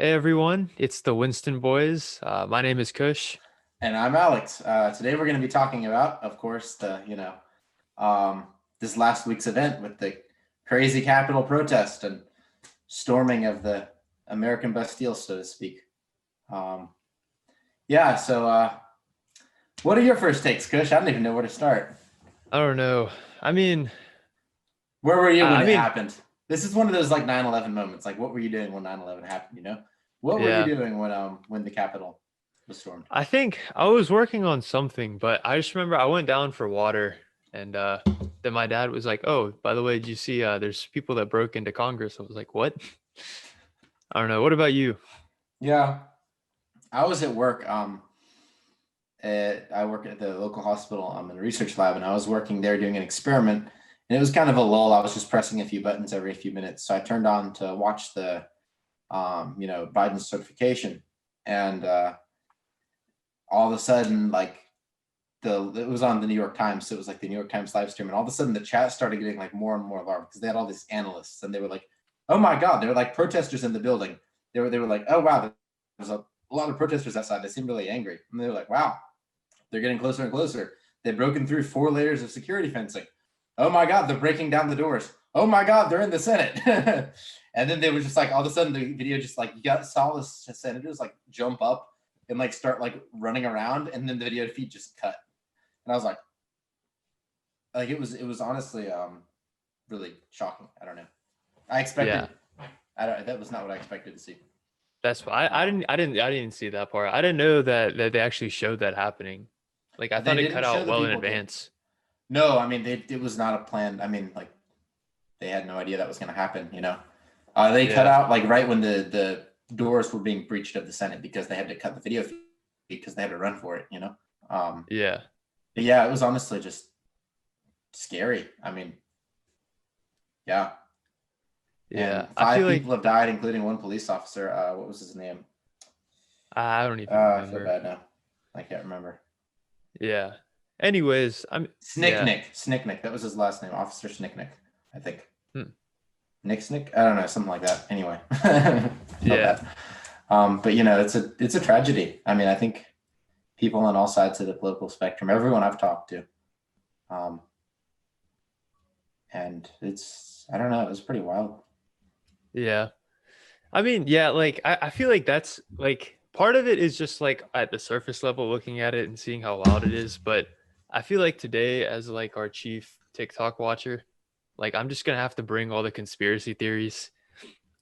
Hey everyone, it's the Winston Boys. My name is Kush. And I'm Alex. Today we're going to be talking about, of course, um, this last week's event with the crazy Capitol protest and storming of the American Bastille, so to speak. Um, yeah, so what are your first takes, Kush? I don't even know where to start. I don't know. I mean, Where were you when I it mean, happened? This is one of those like 9/11 moments. Like, what were you doing when 9/11 happened? What were you yeah. doing when the Capitol was stormed? I think I was working on something, but I just remember I went down for water, and then my dad was like, "Oh, by the way, did you see? There's people that broke into Congress." I was like, "What?" I don't know. What about you? Yeah, I was at work. I work at the local hospital in a research lab, and I was working there doing an experiment. And it was kind of a lull. I was just pressing a few buttons every few minutes. So I turned on to watch the, Biden certification, and all of a sudden, like it was on the New York Times, so it was like the New York Times live stream, and all of a sudden the chat started getting like more and more alarmed because they had all these analysts, and they were like, "Oh my God!" They were like protesters in the building. They were like, "Oh wow, there's a lot of protesters outside. They seem really angry," and they were like, "Wow." They're getting closer and closer. They've broken through 4 layers of security fencing. Oh my God, they're breaking down the doors. Oh my God, they're in the Senate. And then they were just like, all of a sudden, the video just like, saw the senators like jump up and like start like running around. And then the video feed just cut. And I was like, it was honestly really shocking. I don't know. I Yeah, expected, that was not what I expected to see. that's why Um, I didn't see that part. I didn't know that they actually showed that happening. Like I they thought it cut didn't show out the well in people get, advance. no, I mean, it was not a plan. I mean, like, they had no idea that was going to happen. They cut Yeah, out like right when the doors were being breached of the Senate because they had to cut the video feed because they had to run for it. Um, yeah, but yeah, it was honestly just scary. I mean, yeah. yeah. And I feel five people like have died, including one police officer. What was his name? I don't even I feel remember. bad now. I can't remember. Yeah. Anyways, yeah. Snicknick. That was his last name. Officer Snicknick, I think. Hmm. Nick Snick? I don't know, something like that. Anyway, I felt Yeah. bad. But it's a tragedy. I mean, I think people on all sides of the political spectrum, everyone I've talked to, um, and I don't know, it was pretty wild. Yeah. I mean, yeah, like I feel like that's like part of it is just like at the surface level looking at it and seeing how wild it is. But I feel like today, as like our chief TikTok watcher, like I'm just gonna have to bring all the conspiracy theories.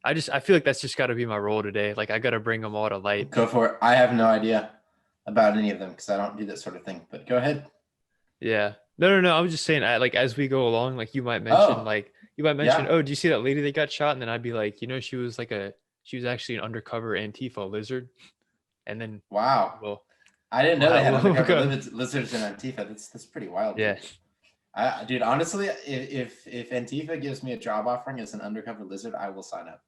I feel like that's just gotta be my role today. Like I gotta bring them all to light. Go for it. I have no idea about any of them because I don't do that sort of thing. But go ahead. Yeah. No. I was just saying, like as we go along, like Oh, you might mention, yeah. oh, do you see that lady that got shot? And then I'd be like, she was actually an undercover Antifa lizard. And then Wow. we'll I didn't know they had we'll undercover go. lizards in Antifa. That's pretty wild, dude. Yeah, Dude, honestly, if Antifa gives me a job offering as an undercover lizard, I will sign up.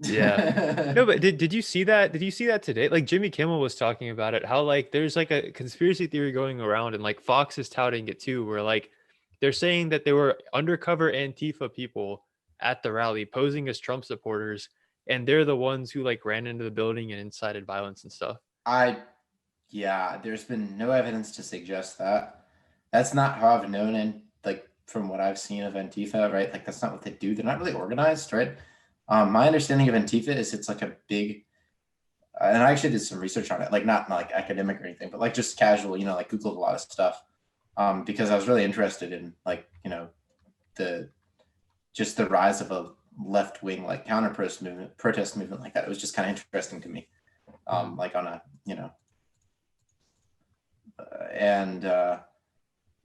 yeah. No, but did you see that? Did you see that today? Like Jimmy Kimmel was talking about it, how like there's like a conspiracy theory going around, and like Fox is touting it too, where like they're saying that there were undercover Antifa people at the rally posing as Trump supporters, and they're the ones who like ran into the building and incited violence and stuff. I Yeah, there's been no evidence to suggest that. That's not how I've known, and like from what I've seen of Antifa, right? Like that's not what they do. They're not really organized, right? My understanding of Antifa is it's like a big, and I actually did some research on it, like not like academic or anything, but like just casual, like Googled a lot of stuff, because I was really interested in like the just the rise of a left wing like protest movement like that. It was just kind of interesting to me, Hmm. like on a and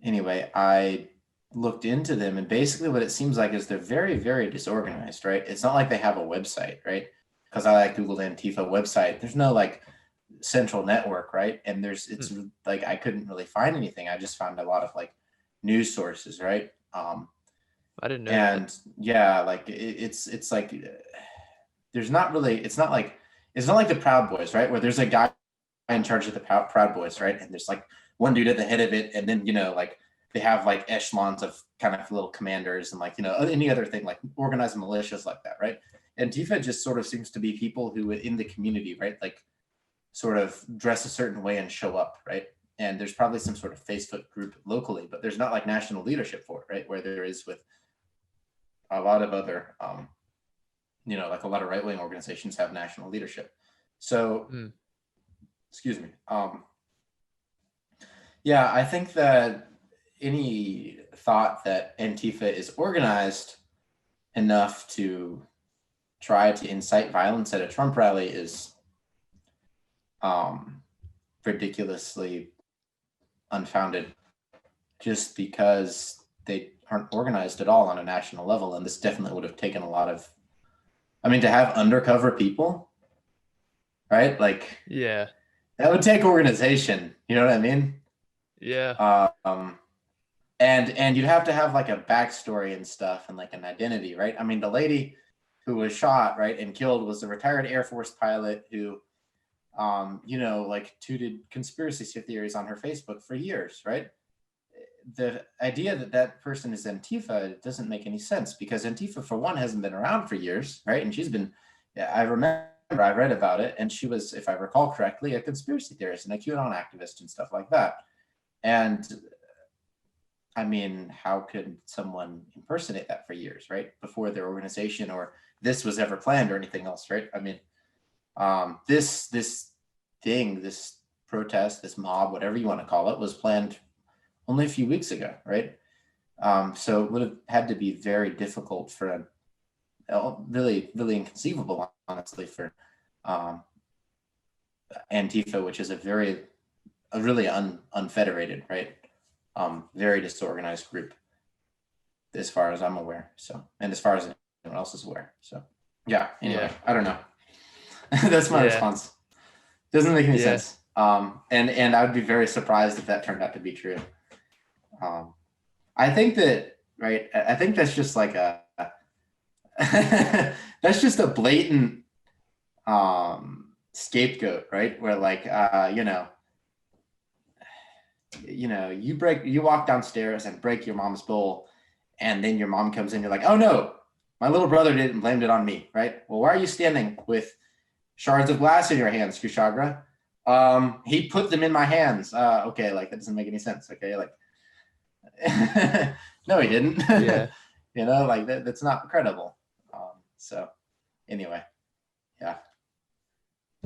anyway, I looked into them, and basically what it seems like is they're very, very disorganized, right? It's not like they have a website, right? Because I like Googled Antifa website. There's no like central network, right? And it's Hmm. like I couldn't really find anything. I just found a lot of like news sources, right? I didn't know that. And yeah, like it's like there's not really. It's not like the Proud Boys, right? Where there's a guy in charge of the Proud Boys, right? And there's like one dude at the head of it, and then like they have like echelons of kind of little commanders and like any other thing like organized militias like that, right? Antifa just sort of seems to be people who in the community, right? Like sort of dress a certain way and show up, right? And there's probably some sort of Facebook group locally, but there's not like national leadership for it, right? Where there is with a lot of other, like a lot of right-wing organizations have national leadership. So, excuse me. Yeah, I think that any thought that Antifa is organized enough to try to incite violence at a Trump rally is ridiculously unfounded, just because they aren't organized at all on a national level. And this definitely would have taken a lot of, to have undercover people, right? Like, Yeah. that would take organization. You know what I mean? Yeah. And you'd have to have like a backstory and stuff and like an identity, right? I mean, the lady who was shot, right, and killed was a retired Air Force pilot who, like tooted conspiracy theories on her Facebook for years, right? The idea that that person is Antifa doesn't make any sense, because Antifa, for one, hasn't been around for years, right? And she's been, I remember I read about it, and she was, if I recall correctly, a conspiracy theorist and a QAnon activist and stuff like that. And I mean, how could someone impersonate that for years, right? Before their organization or this was ever planned or anything else, right? I mean, this thing, this protest, this mob, whatever you want to call it, was planned only a few weeks ago, right? So it would have had to be very difficult for really, really inconceivable, honestly, for Antifa, which is a really unfederated, right? Very disorganized group, as far as I'm aware. So, and as far as anyone else is aware. So, yeah. Anyway, I don't know. That's my response. Doesn't make any sense. And I would be very surprised if that turned out to be true. I think that, right? I think that's just like that's just a blatant scapegoat, right? Where like you walk downstairs and break your mom's bowl, and then your mom comes in, you're like, oh no, my little brother did it and blamed it on me, right? Well, why are you standing with shards of glass in your hands, Kushagra? He put them in my hands. Okay, like that doesn't make any sense. Okay, like no, he didn't. Yeah. Like that's not credible. So anyway, yeah.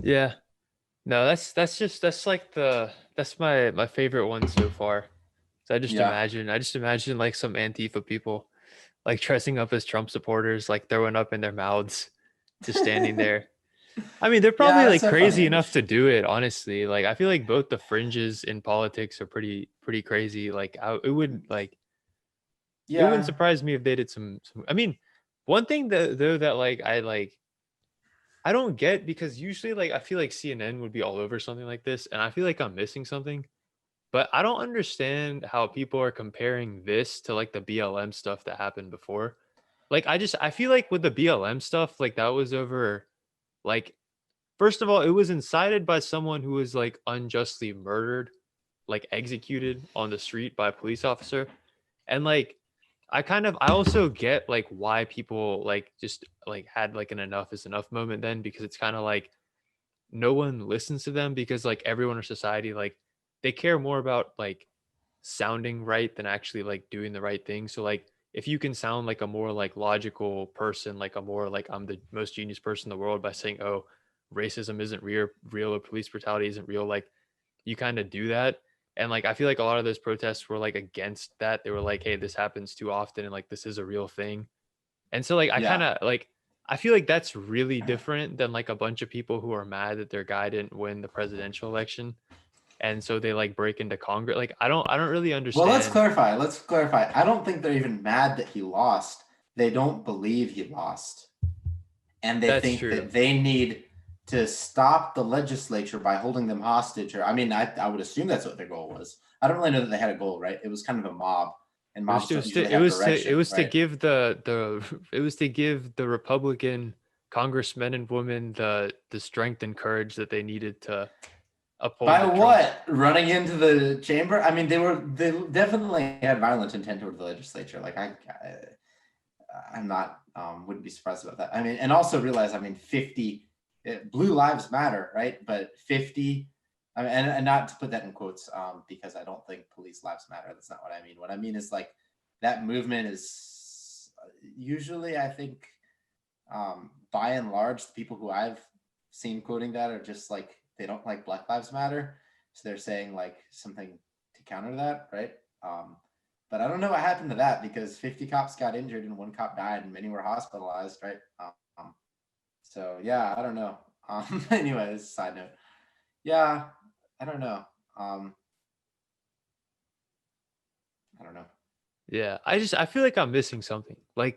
Yeah. No, that's my favorite one so far. So I just imagine like some Antifa people like dressing up as Trump supporters, like throwing up in their mouths, just standing there. I mean, they're probably Yeah, like so crazy funny. enough to do it, honestly. Like I feel like both the fringes in politics are pretty crazy. Like it wouldn't surprise me if they did some I mean, one thing though that like I don't get, because usually like I feel like CNN would be all over something like this, and I feel like I'm missing something. But I don't understand how people are comparing this to like the BLM stuff that happened before. Like I feel like with the BLM stuff, like that was over, like, first of all, it was incited by someone who was like unjustly murdered, like executed on the street by a police officer. And like I also get like why people like just like had like an enough is enough moment then, because it's kind of like no one listens to them, because like everyone in society, like they care more about like sounding right than actually like doing the right thing. So like if you can sound like a more like logical person, like a more like I'm the most genius person in the world by saying, oh, racism isn't real or police brutality isn't real, like you kind of do that. And like I feel like a lot of those protests were like against that. They were like, hey, this happens too often and like this is a real thing. And so like I kind of like I feel like that's really different than like a bunch of people who are mad that their guy didn't win the presidential election, and so they like break into Congress. Like I don't really understand. Well, let's clarify. I don't think they're even mad that he lost. They don't believe he lost. And they think that they need to stop the legislature by holding them hostage. Or I would assume that's what their goal was. I don't really know that they had a goal, right? It was kind of a mob. And mobs don't usually have direction. It was to give the Republican congressmen and women the strength and courage that they needed to uphold. By what? Running into the chamber? I mean, they definitely had violent intent toward the legislature. Like I'm not wouldn't be surprised about that. I mean, and also realize, I mean, 50 blue lives matter, right? But 50, I mean, and not to put that in quotes, because I don't think police lives matter. That's not what I mean. What I mean is like that movement is usually, I think, by and large, the people who I've seen quoting that are just like, they don't like Black Lives Matter, so they're saying like something to counter that, right? But I don't know what happened to that, because 50 cops got injured and one cop died and many were hospitalized, right? So yeah, I don't know. Anyway, this is a side note. Yeah, I don't know. I don't know. Yeah, I feel like I'm missing something. I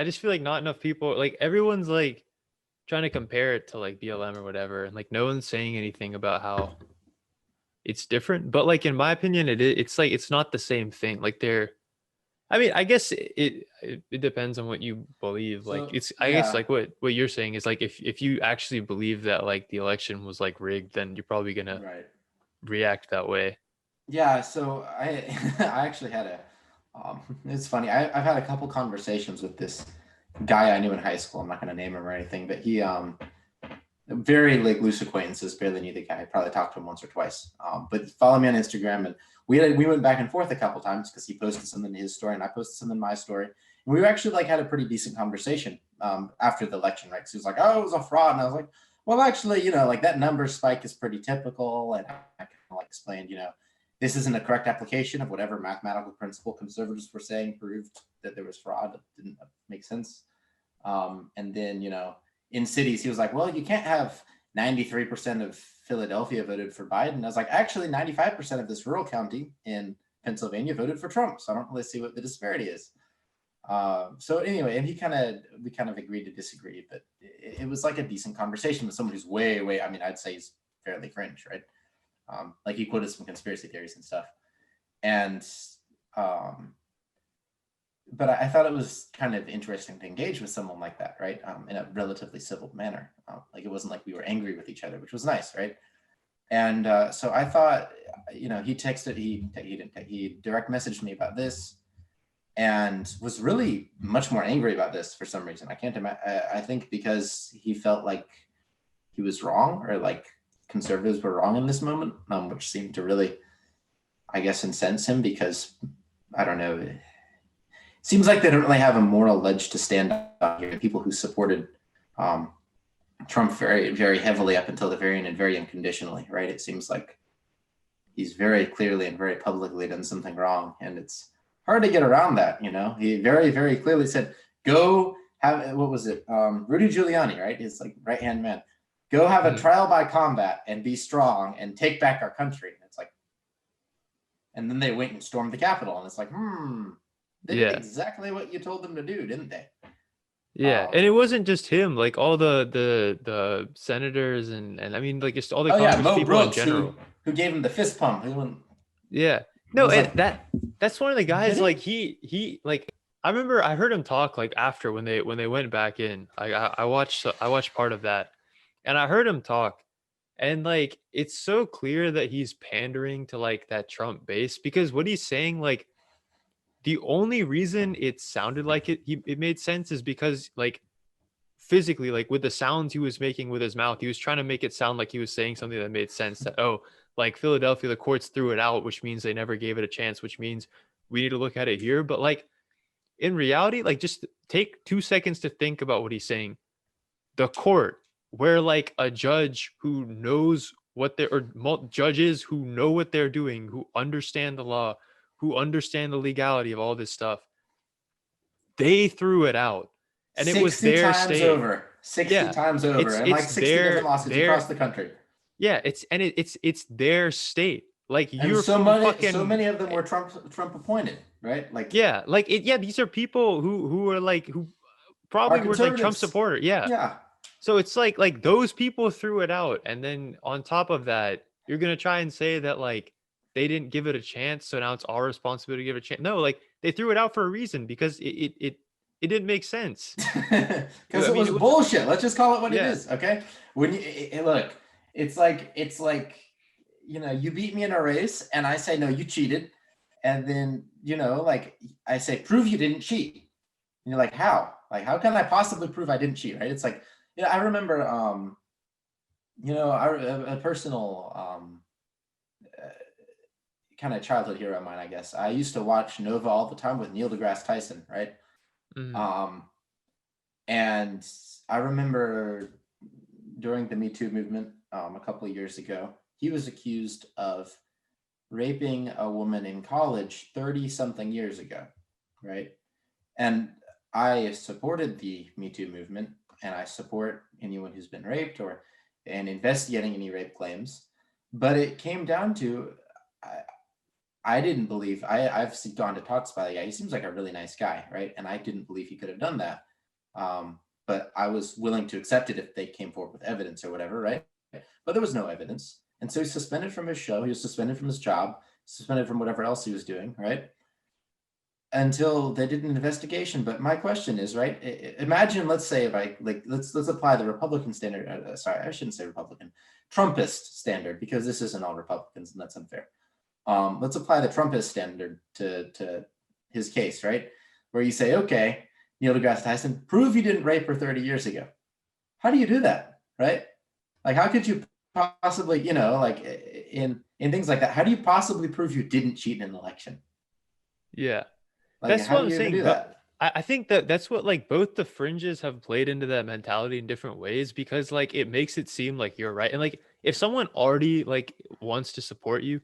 just feel like not enough people, like everyone's like trying to compare it to like BLM or whatever, and like no one's saying anything about how it's different. But like in my opinion, it's like it's not the same thing. Like they're, I mean, I guess it depends on what you believe. Like So it's, I guess yeah, like what you're saying is like if you actually believe that like the election was like rigged, then you're probably gonna right. react that way. Yeah, so I I actually had a it's funny. I've had a couple conversations with this guy I knew in high school. I'm not gonna name him or anything, but he very like loose acquaintances, barely knew the guy. I probably talked to him once or twice. But follow me on Instagram, and we went back and forth a couple times because he posted something in his story and I posted something in my story. And we actually like had a pretty decent conversation after the election, right? So he was like, "Oh, it was a fraud," and I was like, "Well, actually, like that number spike is pretty typical." And I kind of like explained, this isn't a correct application of whatever mathematical principle conservatives were saying proved that there was fraud. It didn't make sense. And then, in cities, he was like, well, you can't have 93% of Philadelphia voted for Biden. I was like, actually, 95% of this rural county in Pennsylvania voted for Trump. So I don't really see what the disparity is. So anyway, and we kind of agreed to disagree, but it was like a decent conversation with someone who's way, I mean, I'd say he's fairly fringe, right? Like he quoted some conspiracy theories and stuff. And but I thought it was kind of interesting to engage with someone like that, right? In a relatively civil manner. Like it wasn't like we were angry with each other, which was nice, right? And so I thought, he texted, he direct messaged me about this, and was really much more angry about this for some reason. I can't imagine. I think because he felt like he was wrong, or like conservatives were wrong in this moment, which seemed to really, I guess, incense him, because I don't know. Seems like they don't really have a moral ledge to stand on here. People who supported Trump very, very heavily up until the very end and very unconditionally, right? It seems like he's very clearly and very publicly done something wrong, and it's hard to get around that. He very, very clearly said, "Go have," what was it? Rudy Giuliani, right? His like right hand man. Go have a trial by combat and be strong and take back our country. And it's like, and then they went and stormed the Capitol, and it's like, they did Yeah. exactly what you told them to do, didn't they? Yeah, and it wasn't just him, like all the senators and I mean like just all the Oh yeah, Congress Mo people in Brooks, general. who gave him the fist pump. Yeah. No, Was and like, that's one of the guys kidding? like he like I remember I heard him talk like after when they went back in. I watched part of that, and I heard him talk, and like it's so clear that he's pandering to like that Trump base, because what he's saying, like the only reason it sounded like it made sense is because like physically, like with the sounds he was making with his mouth, he was trying to make it sound like he was saying something that made sense, that, oh, like Philadelphia, the courts threw it out, which means they never gave it a chance, which means we need to look at it here. But like in reality, like just take 2 seconds to think about what he's saying. The court, where like a judge who knows what they're, or judges who know what they're doing, who understand the law, who understand the legality of all this stuff, they threw it out, and it was 60 their times state. over. 60 Yeah, times over. And like 60 different lawsuits across the country. yeah, it's their state. Like And you're so from many, so fucking, many of them were Trump appointed, right? Like, yeah, like it, yeah, these are people who are like, who our probably were like Trump conservatives. supporter. Yeah. Yeah. So it's like those people threw it out, and then on top of that, you're gonna try and say that like they didn't give it a chance, so now it's our responsibility to give it a chance. No, like they threw it out for a reason, because it didn't make sense. Because I it mean, was it was, bullshit. Let's just call it what it yeah, is. Okay. When look, it's like, you beat me in a race and I say, no, you cheated. And then, like I say, prove you didn't cheat. And you're like, how? Like, how can I possibly prove I didn't cheat, right? It's like, I remember, a personal kind of childhood hero of mine, I guess. I used to watch Nova all the time with Neil deGrasse Tyson, right? Mm, Um, and I remember during the Me Too movement a couple of years ago, he was accused of raping a woman in college 30 something years ago, right? And I supported the Me Too movement, and I support anyone who's been raped or and investigating any rape claims. But it came down to I didn't believe I've gone to talks by the guy. He seems like a really nice guy, right? And I didn't believe he could have done that. But I was willing to accept it if they came forward with evidence or whatever, right? But there was no evidence. And so he's suspended from his show, he was suspended from his job, suspended from whatever else he was doing, right? Until they did an investigation. But my question is, right? Imagine, let's say, if I like, let's apply the Republican standard. Sorry, I shouldn't say Republican, Trumpist standard, because this isn't all Republicans, and that's unfair. Let's apply the Trumpist standard to his case, right? Where you say, okay, Neil deGrasse Tyson, prove you didn't rape her 30 years ago. How do you do that, right? Like, how could you possibly, like in things like that, how do you possibly prove you didn't cheat in an election? yeah. Like, That's how what do I'm you even saying. do But that? I think that that's what like both the fringes have played into that mentality in different ways because like it makes it seem like you're right. And like if someone already like wants to support you,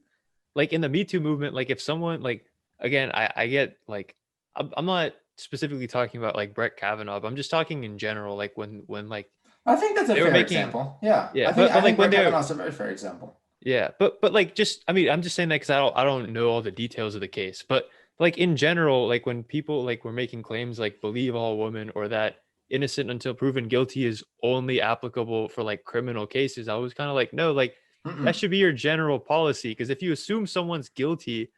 like in the Me Too movement, like if someone like again, I get like I'm not specifically talking about like Brett Kavanaugh, but I'm just talking in general, like when like I think that's a they were fair making example. Yeah, yeah, I but like think when Brett they're Kavanaugh's a very fair example. yeah, but like just I mean, I'm just saying that because I don't know all the details of the case, but like in general, like when people like were making claims like believe all women or that innocent until proven guilty is only applicable for like criminal cases, I was kind of like, no, like that Mm-mm. should be your general policy because if you assume someone's guilty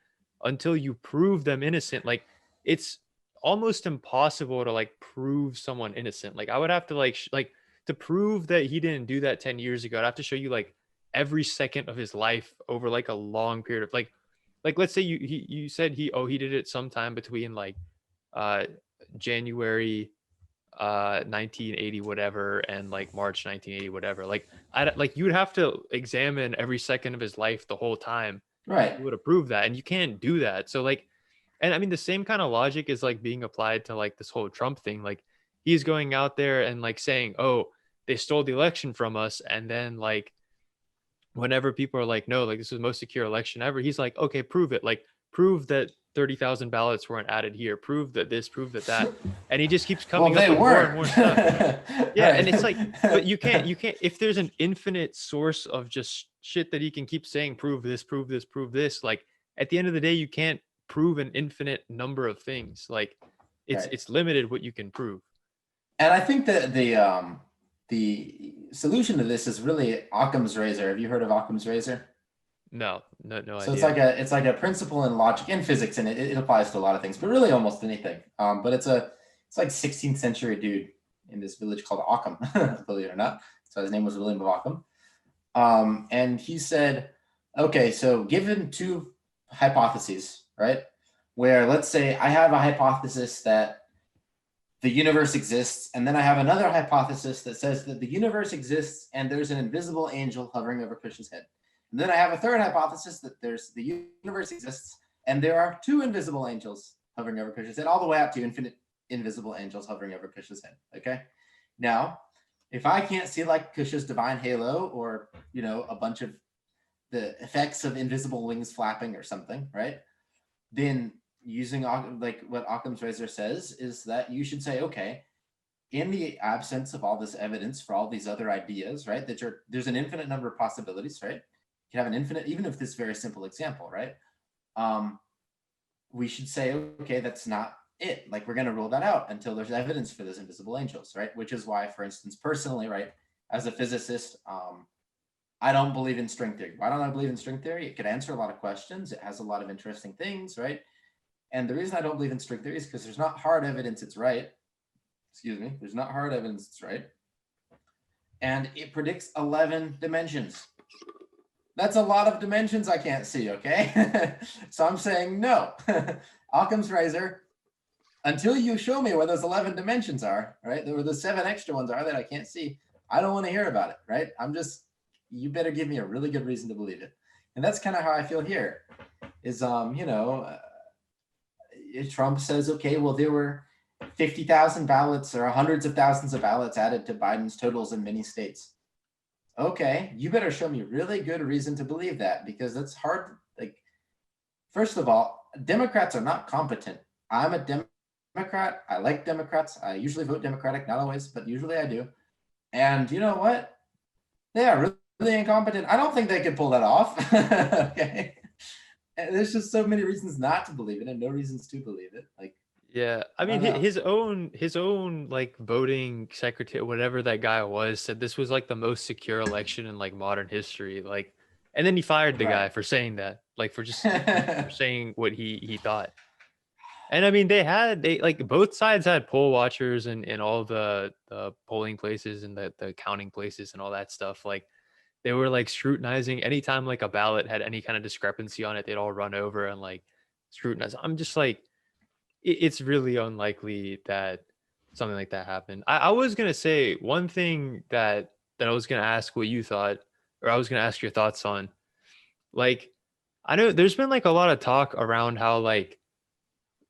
until you prove them innocent, like it's almost impossible to like prove someone innocent. Like I would have to like like to prove that he didn't do that 10 years ago, I'd have to show you like every second of his life over like a long period of like let's say you said he did it sometime between like uh January 1980 whatever and like March 1980 whatever. Like I like you would have to examine every second of his life the whole time to Right. be able to prove that and you can't do that. So like and I mean the same kind of logic is like being applied to like this whole Trump thing. Like he's going out there and like saying, "Oh, they stole the election from us." And then like whenever people are like, no, like this is the most secure election ever, he's like, okay, prove it. Like, prove that 30,000 ballots weren't added here. Prove that this, prove that that. And he just keeps Well, coming up they with more and weren't. more stuff. Yeah. And it's Right. like, but you can't, if there's an infinite source of just shit that he can keep saying, prove this, prove this, prove this, like at the end of the day, you can't prove an infinite number of things. Like Right. it's limited what you can prove. And I think that the solution to this is really Occam's razor. Have you heard of Occam's razor? No, no So idea. it's like a principle in logic and physics, and it applies to a lot of things, but really almost anything. But it's like 16th century dude in this village called Occam, believe it or not. So his name was William of Occam. And he said, okay, so given two hypotheses, right? Where let's say I have a hypothesis that the universe exists, and then I have another hypothesis that says that the universe exists and there's an invisible angel hovering over Krishna's head. And then I have a third hypothesis that the universe exists and there are two invisible angels hovering over Krishna's head, all the way up to infinite invisible angels hovering over Krishna's head. Okay. Now, if I can't see like Krishna's divine halo or a bunch of the effects of invisible wings flapping or something, right? Then using like what Occam's razor says is that you should say, okay, in the absence of all this evidence for all these other ideas, right? There's an infinite number of possibilities, right? You can have an infinite, even if this very simple example, right? We should say, okay, that's not it. Like we're going to rule that out until there's evidence for those invisible angels, right? Which is why, for instance, personally, right, as a physicist, I don't believe in string theory. Why don't I believe in string theory? It could answer a lot of questions. It has a lot of interesting things, right? And the reason I don't believe in string theory is because there's not hard evidence it's right. Excuse me. There's not hard evidence it's right. And it predicts 11 dimensions. That's a lot of dimensions I can't see, okay? So I'm saying no. Occam's razor until you show me where those 11 dimensions are, right? Where the 7 extra ones are that I can't see, I don't want to hear about it, right? You better give me a really good reason to believe it. And that's kind of how I feel here is, Trump says, okay, well, there were 50,000 ballots or hundreds of thousands of ballots added to Biden's totals in many states. Okay, you better show me really good reason to believe that, because that's hard. Like, first of all, Democrats are not competent. I'm a Democrat. I like Democrats. I usually vote Democratic, not always, but usually I do. And you know what? They are really incompetent. I don't think they could pull that off. Okay. And there's just so many reasons not to believe it and no reasons to believe it. Like, Yeah, I I mean don't know. his own like voting secretary, whatever that guy was, said this was like the most secure election in like modern history. Like, and then he fired the guy Right. for saying that, like for saying what he thought. And I mean, they like both sides had poll watchers and in all the polling places and the counting places and all that stuff. Like they were like scrutinizing anytime like a ballot had any kind of discrepancy on it, they'd all run over and like scrutinize. I'm just like it's really unlikely that something like that happened. I was gonna say one thing that I was gonna ask what you thought, or I was gonna ask your thoughts on. Like, I know there's been like a lot of talk around how like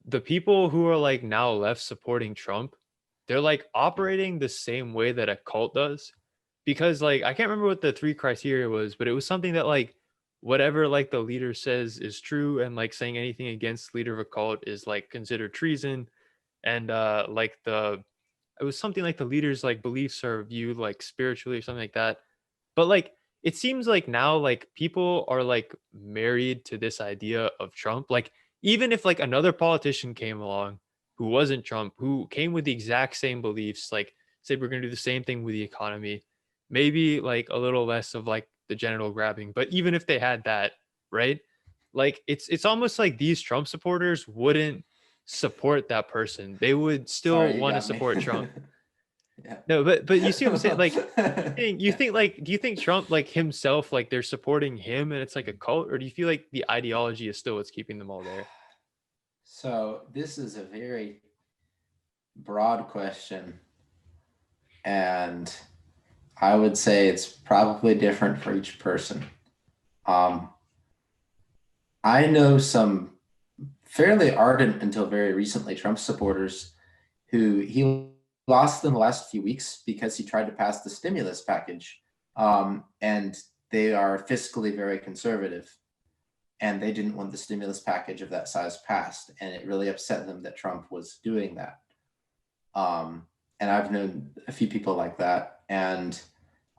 the people who are like now left supporting Trump, they're like operating the same way that a cult does. Because like I can't remember what the three criteria was, but it was something that like whatever like the leader says is true, and like saying anything against the leader of a cult is like considered treason. And like the it was something like the leader's like beliefs are viewed like spiritually or something like that. But like it seems like now like people are like married to this idea of Trump. Like even if like another politician came along who wasn't Trump, who came with the exact same beliefs, like said we're going to do the same thing with the economy, maybe like a little less of like the genital grabbing, but even if they had that, right? Like it's almost like these Trump supporters wouldn't support that person. They would still Sorry, you want to got me. support Trump. Yeah. No, but you see what I'm saying? Like you Yeah. think like do you think Trump like himself like they're supporting him and it's like a cult, or do you feel like the ideology is still what's keeping them all there? So this is a very broad question, and I would say it's probably different for each person. Um, I know some fairly ardent until very recently Trump supporters who he lost in the last few weeks because he tried to pass the stimulus package. And they are fiscally very conservative, and they didn't want the stimulus package of that size passed. And it really upset them that Trump was doing that. And I've known a few people like that. And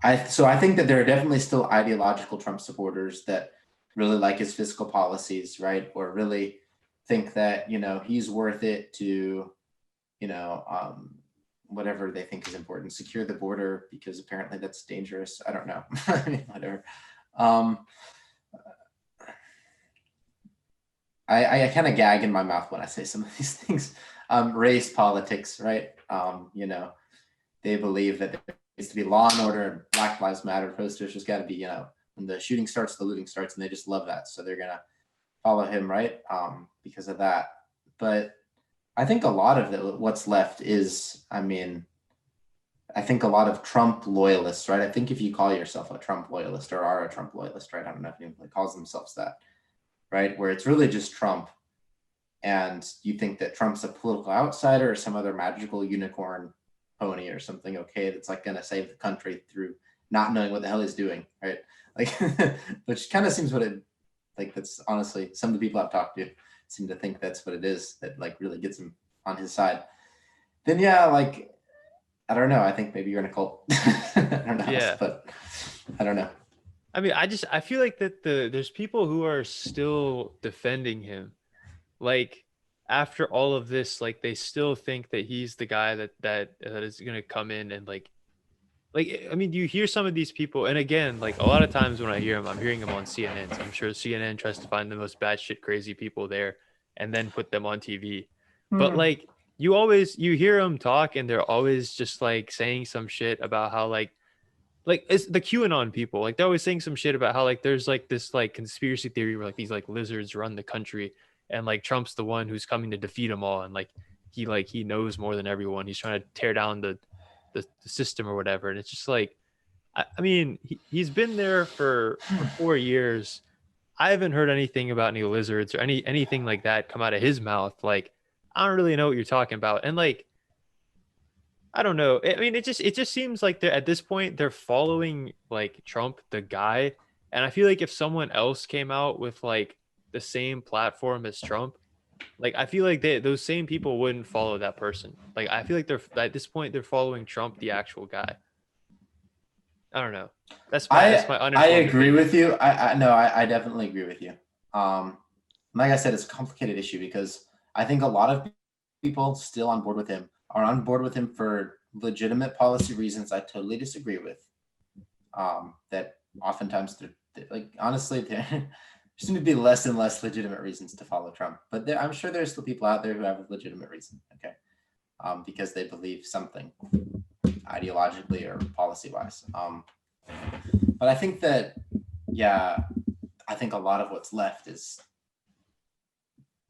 I think that there are definitely still ideological Trump supporters that really like his fiscal policies, right? Or really think that, he's worth it to, you know, um, whatever they think is important, secure the border because apparently that's dangerous. I don't know. I mean, whatever. Um, I kind of gag in my mouth when I say some of these things. Race politics, right? They believe that there needs to be law and order and Black Lives Matter posters. There's got to be, when the shooting starts, the looting starts, and they just love that. So they're going to follow him, right? Because of that. But I think a lot of what's left is, I think a lot of Trump loyalists, right? I think if you call yourself a Trump loyalist or are a Trump loyalist, right? I don't know if anybody calls themselves that, right? Where it's really just Trump, and you think that Trump's a political outsider or some other magical unicorn pony or something, okay, that's like going to save the country through not knowing what the hell he's doing, right? Like, which kind of seems what it, like, that's honestly, some of the people I've talked to seem to think that's what it is that like really gets him on his side. Then yeah, like, I don't know. I think maybe you're in a cult. I don't know how else, Yeah. but I don't know. I mean, I feel like that there's people who are still defending him. Like after all of this, like they still think that he's the guy that is gonna come in and like I mean, you hear some of these people, and again, like a lot of times when I hear them, I'm hearing them on CNN. So I'm sure CNN tries to find the most batshit crazy people there and then put them on TV. But Hmm. like you hear them talk, and they're always just like saying some shit about how like it's the QAnon people. Like they're always saying some shit about how like there's like this like conspiracy theory where like these like lizards run the country, and like Trump's the one who's coming to defeat them all, and like he knows more than everyone. He's trying to tear down the system or whatever. And it's just like, I mean, he's been there for 4 years. I haven't heard anything about any lizards or anything like that come out of his mouth. Like, I don't really know what you're talking about. And like, I don't know. I mean, it just seems like they're at this point they're following like Trump, the guy. And I feel like if someone else came out with like the same platform as Trump, like I feel like those same people wouldn't follow that person. Like I feel like they're at this point they're following Trump, the actual guy. I don't know. That's my I uninformed agree opinion. with you. I no, I definitely agree with you. Um, like I said, it's a complicated issue because I think a lot of people still on board with him are on board with him for legitimate policy reasons I totally disagree with. That oftentimes like honestly there seem to be less and less legitimate reasons to follow Trump, but I'm sure there's still people out there who have a legitimate reason. Okay, because they believe something ideologically or policy wise. But I think that, yeah, I think a lot of what's left is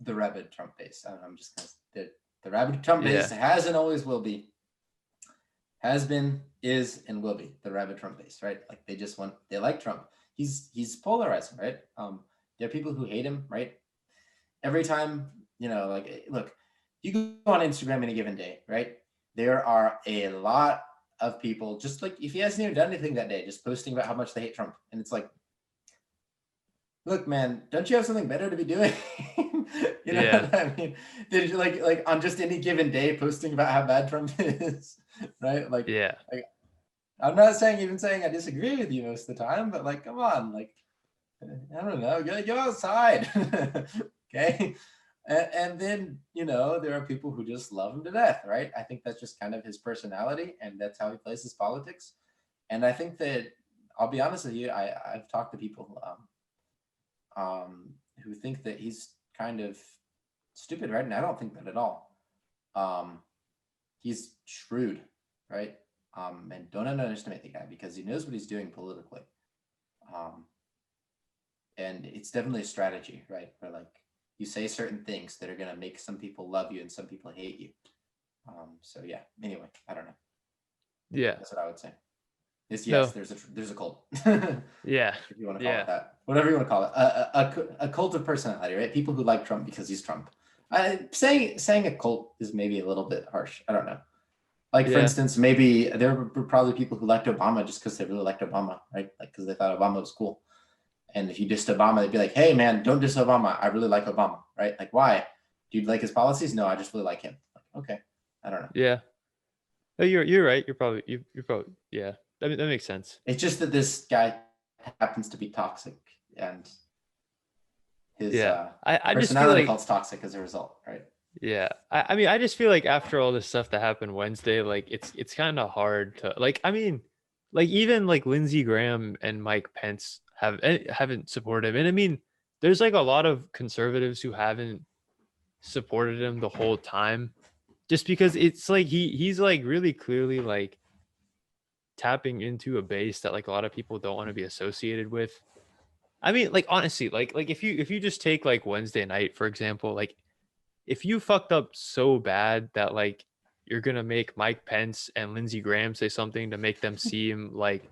the rabid Trump base. I'm just gonna the rabid Trump base Yeah. has and always will be, has been, is, and will be the rabid Trump base, right? Like they like Trump. He's polarizing, right? There are people who hate him, right? Every time, like, look, you go on Instagram in a given day, right? There are a lot of people, just like if he hasn't even done anything that day, just posting about how much they hate Trump. And it's like, look, man, don't you have something better to be doing? You know Yeah. what I mean? Did you like on just any given day posting about how bad Trump is, right? Yeah. Like I'm not saying I disagree with you most of the time, but like, come on, like, I don't know, go outside, okay? And then there are people who just love him to death, right? I think that's just kind of his personality, and that's how he plays his politics. And I think that I'll be honest with you, I've talked to people who think that he's kind of stupid, right? And I don't think that at all. Um, he's shrewd, right? And don't underestimate the guy because he knows what he's doing politically. Um, and it's definitely a strategy, right? Where like you say certain things that are gonna make some people love you and some people hate you. So yeah. Anyway, I don't know. Yeah. That's what I would say. Yes, No. there's a cult. Yeah. If you want to call it Yeah. that, whatever you want to call it, a cult of personality, right? People who like Trump because he's Trump. Saying a cult is maybe a little bit harsh. I don't know. Like for Yeah. instance, maybe there were probably people who liked Obama just because they really liked Obama, right? Like because they thought Obama was cool. And if you dissed Obama, they'd be like, "Hey man, don't diss Obama. I really like Obama," right? Like why? Do you like his policies? No, I just really like him. Like, okay, I don't know. Yeah. No, you're right. You're probably yeah. That makes sense. It's just that this guy happens to be toxic, and his Yeah. I just feel personality like cult's toxic as a result, right? yeah. I mean I just feel like after all this stuff that happened Wednesday, like it's kind of hard to like I mean like even like Lindsey Graham and Mike Pence haven't supported him. And I mean there's like a lot of conservatives who haven't supported him the whole time just because it's like he's like really clearly like tapping into a base that like a lot of people don't want to be associated with. I mean, like honestly, like if you just take like Wednesday night for example, like if you fucked up so bad that like you're gonna make Mike Pence and Lindsey Graham say something to make them seem like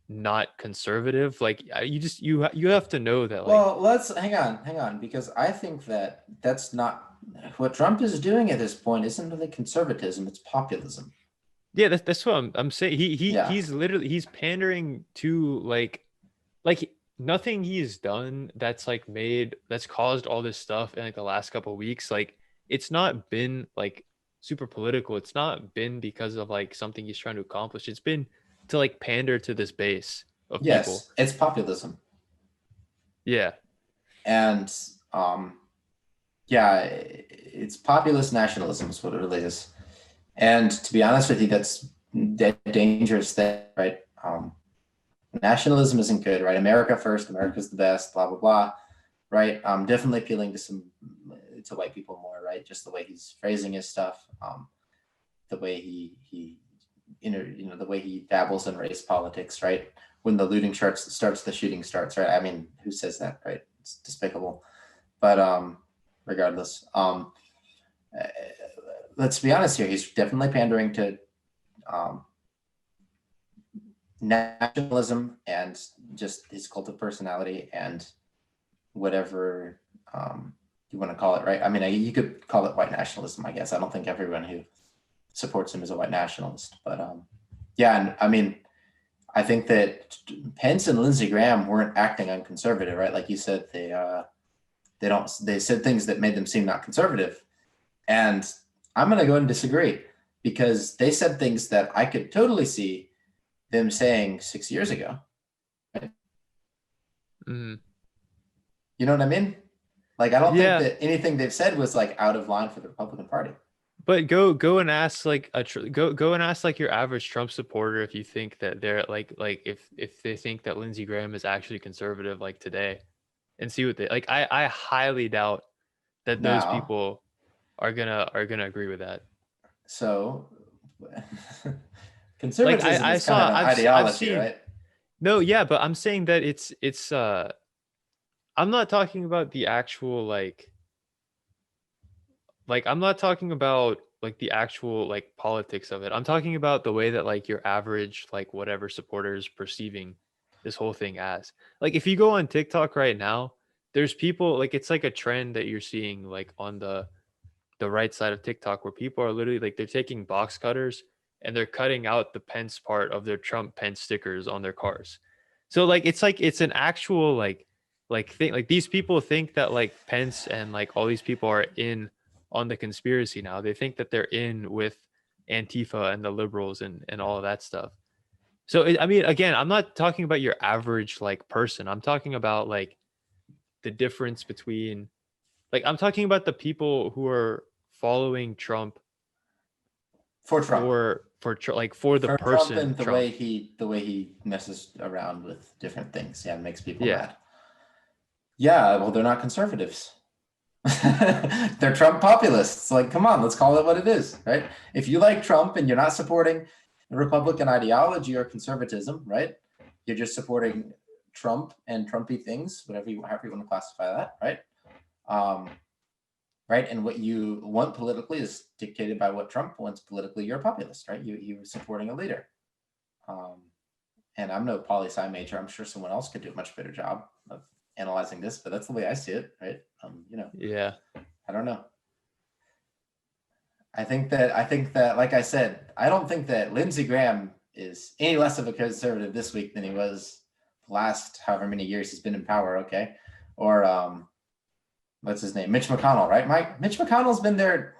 not conservative, like you have to know that like Well, let's hang on, because I think that that's not what Trump is doing at this point. Isn't really conservatism; it's populism. yeah, that's what I'm saying. Yeah. He's literally he's pandering to like nothing he's done that's like made that's caused all this stuff in like the last couple of weeks like it's not been like super political. It's not been because of like something he's trying to accomplish. It's been to like pander to this base of people. Yes, it's populism, Yeah. and um, yeah, it's populist nationalism is what it really is. And to be honest with you, that's a dangerous thing, right? Nationalism isn't good, right? America first, America's the best, blah blah blah, right? Definitely appealing to white people more, right? Just the way he's phrasing his stuff, the way he the way he dabbles in race politics, right? When the looting starts, the shooting starts, right? I mean, who says that, right? It's despicable, but regardless, uh, let's be honest here. He's definitely pandering to um, nationalism and just his cult of personality and whatever you want to call it, right? I mean, you could call it white nationalism, I guess. I don't think everyone who supports him is a white nationalist, but yeah, and I mean, I think that Pence and Lindsey Graham weren't acting unconservative, right? Like you said, they said things that made them seem not conservative, and I'm going to go and disagree because they said things that I could totally see them saying 6 years ago. Right? Mm. You know what I mean? Like, I don't think Yeah, that anything they've said was like out of line for the Republican Party. but go and ask like go and ask like your average Trump supporter if you think that they're like if they think that Lindsey Graham is actually conservative like today, and see what they like. I highly doubt that those Now, people are gonna agree with that. so Like conservatism I is kind of saw an I've ideology, seen right? no, yeah, but I'm saying that it's I'm not talking about the actual like I'm not talking about like the actual like politics of it. I'm talking about the way that like your average like whatever supporter is perceiving this whole thing as. Like if you go on TikTok right now, there's people like it's like a trend that you're seeing like on the right side of TikTok where people are literally like they're taking box cutters and they're cutting out the Pence part of their Trump Pence stickers on their cars. So like it's an actual like thing like these people think that like Pence and like all these people are in on the conspiracy now. They think that they're in with Antifa and the liberals and all of that stuff. So I mean again, I'm not talking about your average like person. I'm talking about like the difference between like I'm talking about the people who are following Trump For Trump. like for the For Trump person and Trump. the way he messes around with different things, yeah, it makes people Yeah. mad. Yeah, well, they're not conservatives. They're Trump populists. Like, come on, let's call it what it is, right? If you like Trump and you're not supporting Republican ideology or conservatism, right? You're just supporting Trump and Trumpy things, however you want to classify that, right? Um, right? And what you want politically is dictated by what Trump wants politically. You're a populist, right? You're supporting a leader. Um, and I'm no poli sci major. I'm sure someone else could do a much better job of analyzing this, but that's the way I see it, right? Yeah. I don't know. I think that like I said, I don't think that Lindsey Graham is any less of a conservative this week than he was the last however many years he's been in power, okay? Or what's his name? Mitch McConnell, right? Mitch McConnell's been there.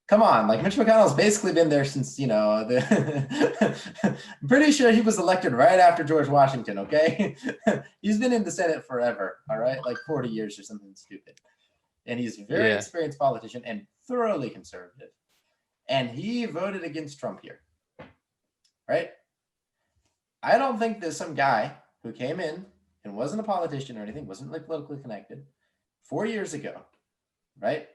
Come on, like Mitch McConnell's basically been there since, I'm pretty sure he was elected right after George Washington, okay? He's been in the Senate forever, all right? Like 40 years or something stupid. And he's a very Yeah. experienced politician and thoroughly conservative. And he voted against Trump here, right? I don't think there's some guy who came in and wasn't a politician or anything, wasn't like politically connected 4 years ago, right?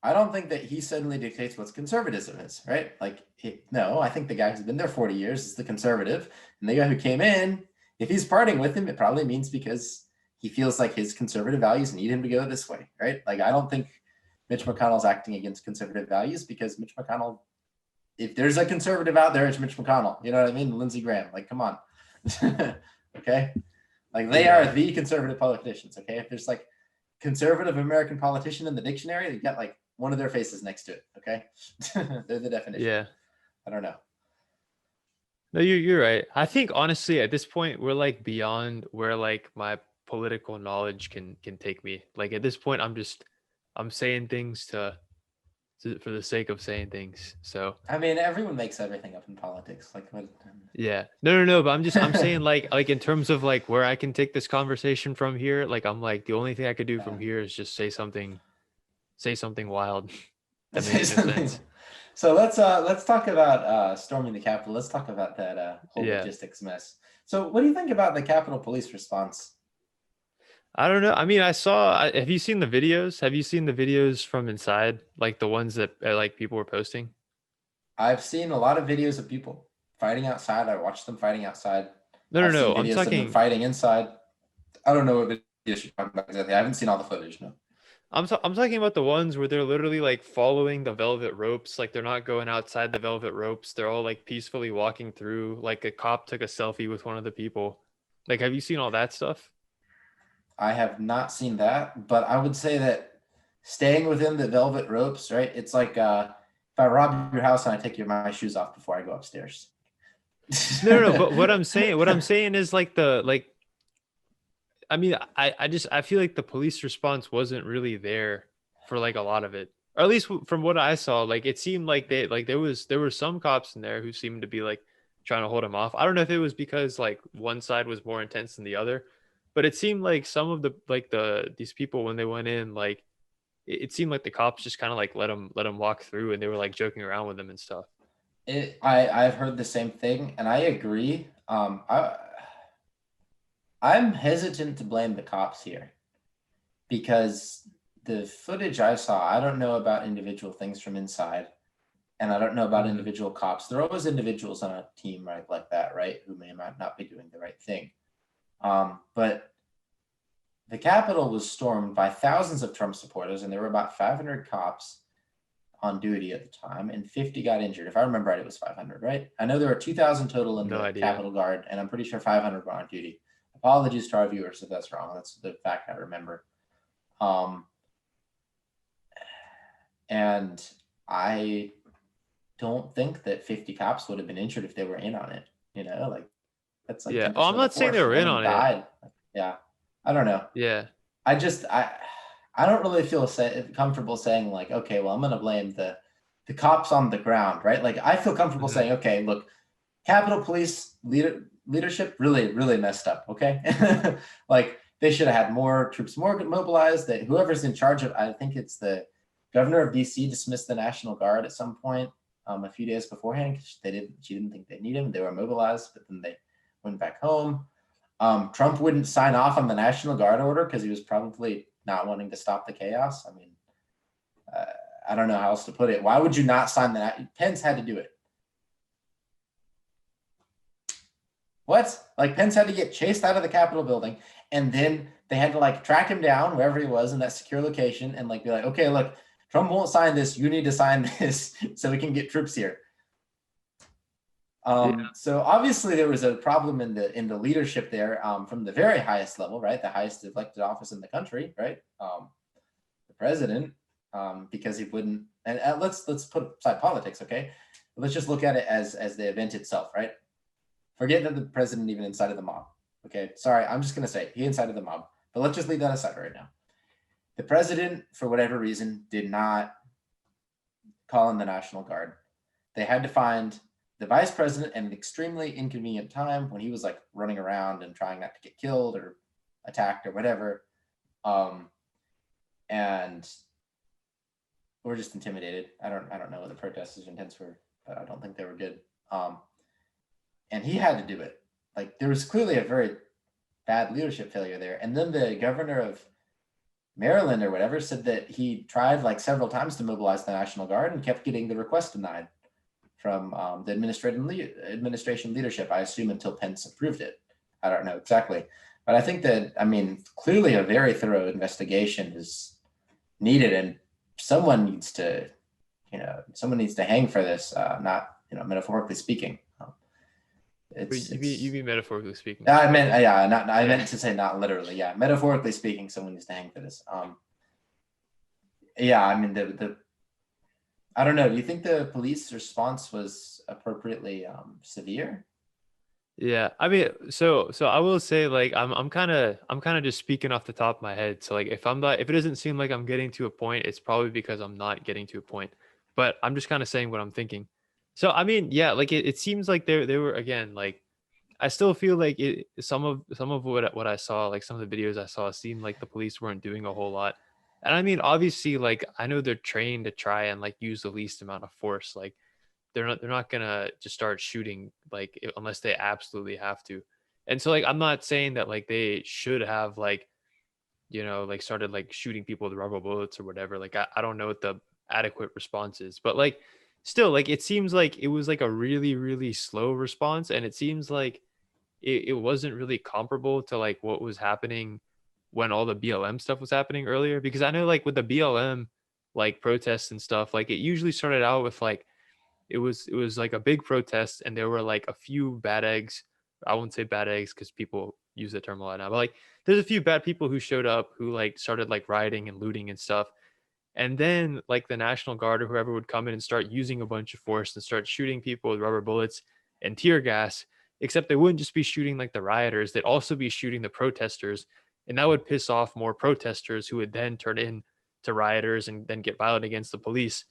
I don't think that he suddenly dictates what conservatism is, right? Like, no, I think the guy who's been there 40 years is the conservative. And the guy who came in, if he's parting with him, it probably means because he feels like his conservative values need him to go this way, right? Like, I don't think Mitch McConnell's acting against conservative values because Mitch McConnell, if there's a conservative out there, it's Mitch McConnell. You know what I mean? Lindsey Graham, like, come on. Okay? Like, they are Yeah. the conservative politicians, okay? If there's like conservative American politician in the dictionary, they got like one of their faces next to it, okay? They're the definition. Yeah. I don't know. No, you're right. I think honestly at this point we're like beyond where like my political knowledge can take me. Like at this point I'm saying things for the sake of saying things. So I mean, everyone makes everything up in politics. Like what? yeah. No, but I'm saying like in terms of like where I can take this conversation from here, like I'm like the only thing I could do from here is just say something wild that makes no sense. So let's talk about storming the Capitol. Let's talk about that whole Yeah. logistics mess. So what do you think about the Capitol Police response? I don't know. I mean, have you seen the videos? Have you seen the videos from inside? Like the ones that like people were posting? I've seen a lot of videos of people fighting outside. I watched them fighting outside. No, no, I've seen no. I'm videos of them talking fighting inside. I don't know what videos you're talking about exactly. I haven't seen all the footage. No. I'm talking about the ones where they're literally like following the velvet ropes, like they're not going outside the velvet ropes. They're all like peacefully walking through. Like a cop took a selfie with one of the people. Like, have you seen all that stuff? I have not seen that, but I would say that staying within the velvet ropes, right? It's like if I rob your house and I take my shoes off before I go upstairs. No. But what I'm saying is like the like. I mean, I feel like the police response wasn't really there for like a lot of it, or at least from what I saw. Like it seemed like there were some cops in there who seemed to be like trying to hold him off. I don't know if it was because like one side was more intense than the other, but it seemed like some of these people when they went in, like it seemed like the cops just kind of like let him walk through, and they were like joking around with him and stuff. I've heard the same thing, and I agree. I'm hesitant to blame the cops here because the footage I saw, I don't know about individual things from inside, and I don't know about Hmm. individual cops. There are always individuals on a team, right, like that, right, who may not be doing the right thing. But the Capitol was stormed by thousands of Trump supporters, and there were about 500 cops on duty at the time, and 50 got injured. If I remember right, it was 500, right? I know there were 2,000 total in No the idea. Capitol Guard, and I'm pretty sure 500 were on duty. Apologies to our viewers if that's wrong. That's the fact I remember. Um, and I don't think that 50 cops would have been injured if they were in on it. Like that's like Yeah. 10% Oh, I'm of the not saying they force. were No in one on it. died. Yeah, I don't know. Yeah. I don't really feel comfortable saying like, okay, well, I'm going to blame the cops on the ground, right? Like, I feel comfortable Hmm. saying, okay, look, Capitol Police leadership really messed up. Okay, like they should have had more troops, more mobilized. That whoever's in charge of, I think it's the governor of DC, dismissed the National Guard at some point a few days beforehand. She didn't think they need him. They were mobilized, but then they went back home. Trump wouldn't sign off on the National Guard order because he was probably not wanting to stop the chaos. I mean, uh, I don't know how else to put it. Why would you not sign that? Pence had to do it. What? Like Pence had to get chased out of the Capitol building, and then they had to like track him down wherever he was in that secure location, and like be like, okay, look, Trump won't sign this. You need to sign this so we can get troops here. Yeah. So obviously there was a problem in the leadership there from the very highest level, right? The highest elected office in the country, right? The president, because he wouldn't. And let's put aside politics, okay? Let's just look at it as the event itself, right? Forget that the president even incited the mob. Okay, sorry, I'm just gonna say he incited the mob, but let's just leave that aside right now. The president, for whatever reason, did not call in the National Guard. They had to find the vice president at an extremely inconvenient time when he was like running around and trying not to get killed or attacked or whatever. Um, and we're just intimidated. I don't know what the protesters' intents were, but I don't think they were good. And he had to do it. Like there was clearly a very bad leadership failure there. And then the governor of Maryland or whatever said that he tried like several times to mobilize the National Guard and kept getting the request denied from the administration leadership, I assume, until Pence approved it. I don't know exactly. But I think that, I mean, clearly a very thorough investigation is needed, and someone needs to, someone needs to hang for this, not, metaphorically speaking. But you It's, mean metaphorically speaking. I meant, yeah, not, I Yeah. meant to say not literally. Yeah. Metaphorically speaking, someone needs to hang for this. Yeah. I mean, I don't know. Do you think the police response was appropriately severe? Yeah, I mean, so I will say like I'm kind of just speaking off the top of my head. So like if it doesn't seem like I'm getting to a point, it's probably because I'm not getting to a point. But I'm just kind of saying what I'm thinking. So I mean, yeah, like it seems like they were again like I still feel like some of what I saw, like some of the videos I saw seemed like the police weren't doing a whole lot. And I mean, obviously like I know they're trained to try and like use the least amount of force. Like they're not gonna just start shooting like unless they absolutely have to. And so like I'm not saying that like they should have like like started like shooting people with rubber bullets or whatever. Like I don't know what the adequate response is, but like still like it seems like it was like a really slow response, and it seems like it wasn't really comparable to like what was happening when all the BLM stuff was happening earlier? Because I know like with the BLM like protests and stuff, like it usually started out with like it was like a big protest and there were like a few bad eggs. I won't say bad eggs because people use the term a lot now, but like there's a few bad people who showed up who like started like rioting and looting and stuff. And then like the National Guard or whoever would come in and start using a bunch of force and start shooting people with rubber bullets and tear gas, except they wouldn't just be shooting like the rioters, they'd also be shooting the protesters. And that would piss off more protesters who would then turn in to rioters and then get violent against the police.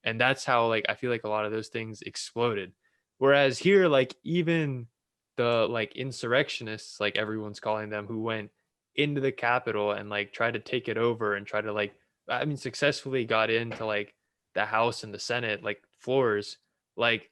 And that's how like I feel like a lot of those things exploded. Whereas here, like even the like insurrectionists, like everyone's calling them, who went into the Capitol and like tried to take it over and try to like I mean, successfully got into like the House and the Senate, like floors. Like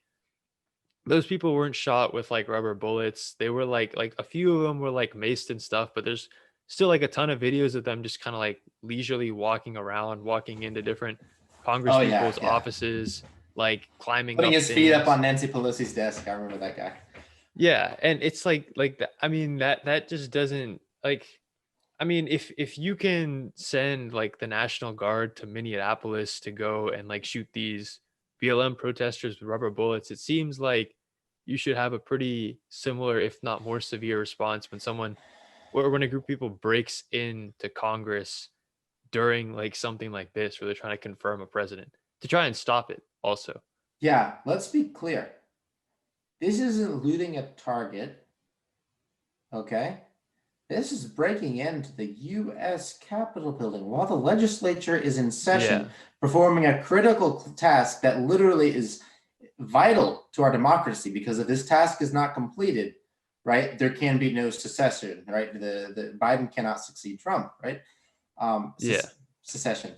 those people weren't shot with like rubber bullets. They were like a few of them were like maced and stuff, but there's still like a ton of videos of them just kind of like leisurely walking around, walking into different Congress Oh yeah, people's yeah. offices, like climbing Putting up his feet up things. on Nancy Pelosi's desk. I remember that guy. Yeah, and it's like that. I mean, that just doesn't like I mean, if you can send like the National Guard to Minneapolis to go and like shoot these BLM protesters with rubber bullets, it seems like you should have a pretty similar, if not more severe response when someone or when a group of people breaks into Congress during like something like this where they're trying to confirm a president to try and stop it also. Yeah, let's be clear. This isn't looting a Target, okay? This is breaking into the U.S. Capitol building while the legislature is in session, Yeah. performing a critical task that literally is vital to our democracy. Because if this task is not completed, right, there can be no secession, right? The Biden cannot succeed Trump, right? Yeah. Succession.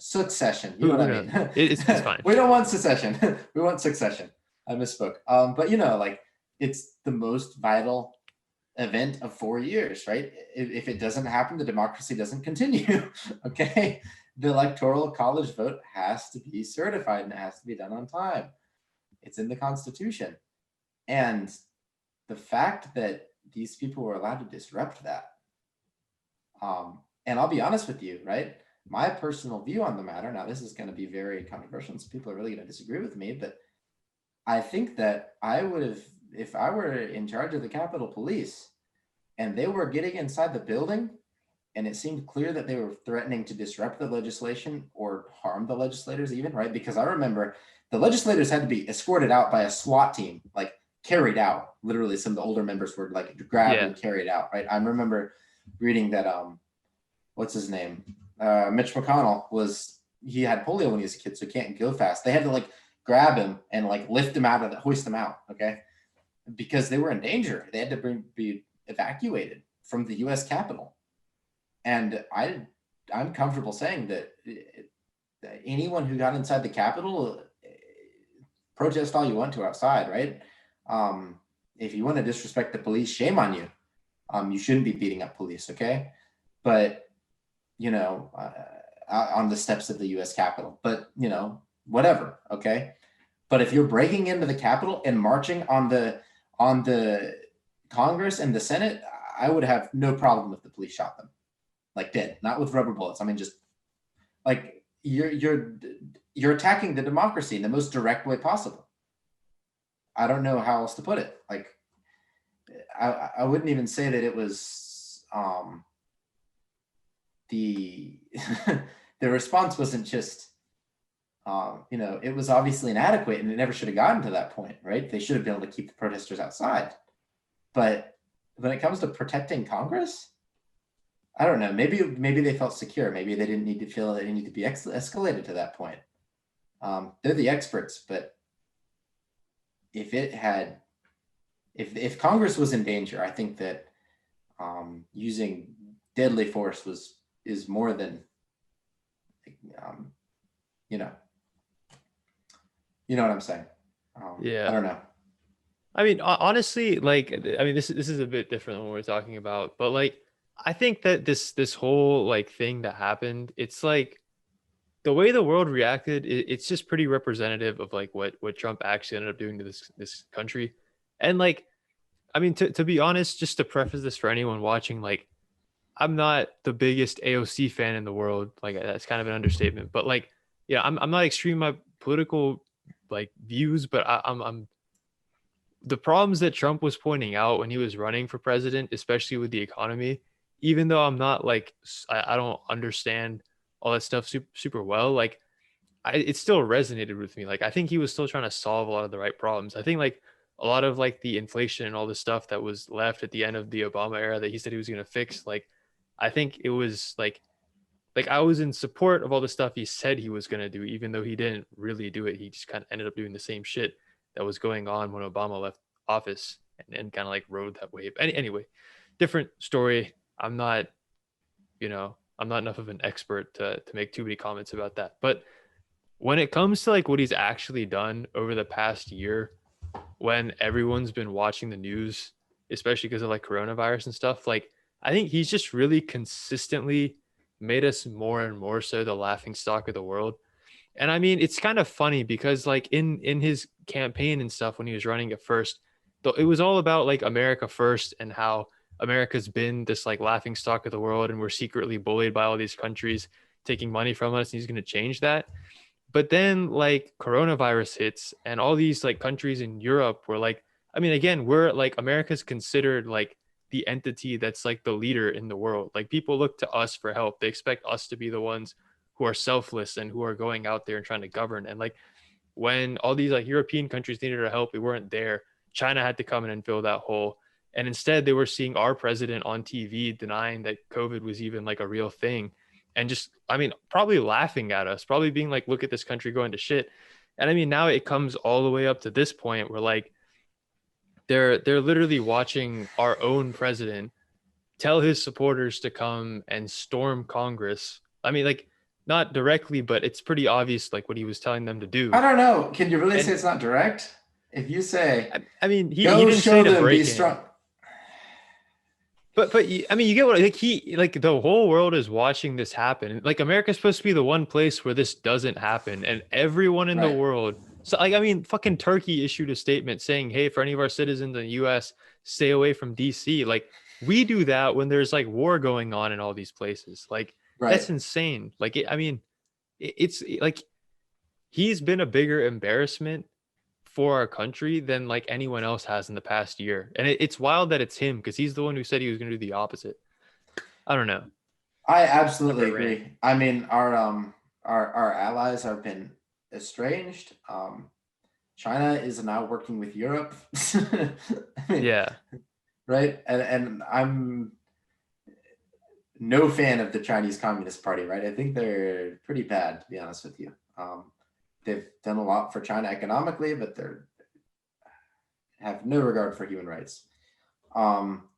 You know Who what I knows? mean? It's fine. We don't want secession. We want succession. I misspoke. But you know, like it's the most vital event of 4 years, right? If it doesn't happen, the democracy doesn't continue. Okay, the electoral college vote has to be certified and it has to be done on time. It's in the Constitution, and the fact that these people were allowed to disrupt that, and I'll be honest with you, right? My personal view on the matter. Now, this is going to be very controversial, and some people are really going to disagree with me, but I think that I would have, if I were in charge of the Capitol Police and they were getting inside the building and it seemed clear that they were threatening to disrupt the legislation or harm the legislators even, right? Because I remember the legislators had to be escorted out by a SWAT team, like carried out. Literally, some of the older members were like grabbed Yeah. and carried out, right? I remember reading that, what's his name? Mitch McConnell he had polio when he was a kid, so he can't go fast. They had to like grab him and like lift him out of the, hoist him out, okay? Because they were in danger. They had to be evacuated from the U.S. Capitol. And I'm comfortable saying that anyone who got inside the Capitol, protest all you want to outside, right? If you want to disrespect the police, shame on you. You shouldn't be beating up police, okay? But you know, on the steps of the U.S. Capitol. But you know, whatever, okay? But if you're breaking into the Capitol and marching on the Congress and the Senate, I would have no problem if the police shot them, like dead, not with rubber bullets. I mean, just like you're attacking the democracy in the most direct way possible. I don't know how else to put it. Like, I wouldn't even say that it was the the response wasn't just you know, it was obviously inadequate and it never should have gotten to that point, right? They should have been able to keep the protesters outside. But when it comes to protecting Congress, I don't know. Maybe they felt secure. Maybe they didn't need to feel that they need to be escalated to that point. They're the experts, but if Congress was in danger, I think that using deadly force is more than you know. You know what I'm saying? I Yeah. don't know. I mean, honestly, like, I mean, this is a bit different than what we're talking about, but like, I think that this whole like thing that happened, it's like the way the world reacted, it's just pretty representative of like what Trump actually ended up doing to this country, and like, I mean, to be honest, just to preface this for anyone watching, like, I'm not the biggest AOC fan in the world. Like that's kind of an understatement. But like, yeah, I'm not extreme in my political like views, but I'm the problems that Trump was pointing out when he was running for president, especially with the economy. Even though I'm not like I don't understand all that stuff super well, like it still resonated with me. Like I think he was still trying to solve a lot of the right problems. I think like a lot of like the inflation and all the stuff that was left at the end of the Obama era that he said he was going to fix, like I think it was like I was in support of all the stuff he said he was going to do, even though he didn't really do it. He just kind of ended up doing the same shit that was going on when Obama left office, and kind of like rode that wave. Anyway, different story. I'm not, I'm not enough of an expert to make too many comments about that. But when it comes to like what he's actually done over the past year, when everyone's been watching the news, especially because of like coronavirus and stuff, like I think he's just really consistently made us more and more so the laughing stock of the world. And I mean, it's kind of funny because like in his campaign and stuff when he was running at first, though it was all about like America first and how America's been this like laughing stock of the world and we're secretly bullied by all these countries taking money from us and he's going to change that. But then like coronavirus hits and all these like countries in Europe were like, I mean, again, we're like America's considered like the entity that's like the leader in the world. Like people look to us for help. They expect us to be the ones who are selfless and who are going out there and trying to govern. And like when all these like European countries needed our help, we weren't there. China had to come in and fill that hole. And instead, they were seeing our president on TV denying that COVID was even like a real thing. And just, I mean, probably laughing at us, probably being like, look at this country going to shit. And I mean, now it comes all the way up to this point where like they're literally watching our own president tell his supporters to come and storm Congress. I mean, like not directly, but it's pretty obvious like what he was telling them to I do. don't know. Can you really say And it's not direct? If you say, I mean, he go didn't say show to them, be break in, strong. but I mean, you get what like he like the whole world is watching this happen. Like America's supposed to be the one place where this doesn't happen, and everyone in the Right. world. So like I mean, fucking Turkey issued a statement saying, "Hey, for any of our citizens in the U.S., stay away from D.C." Like we do that when there's like war going on in all these places. Like that's Right. insane. Like I mean, it's like he's been a bigger embarrassment for our country than like anyone else has in the past year. And it's wild that it's him because he's the one who said he was going to do the opposite. I don't know. I absolutely Separate rant. agree. I mean, our allies have been estranged. China is now working with Europe. I mean, Yeah. right? And I'm no fan of the Chinese Communist Party, right? I think they're pretty bad, to be honest with you. They've done a lot for China economically, but they're have no regard for human rights. Um,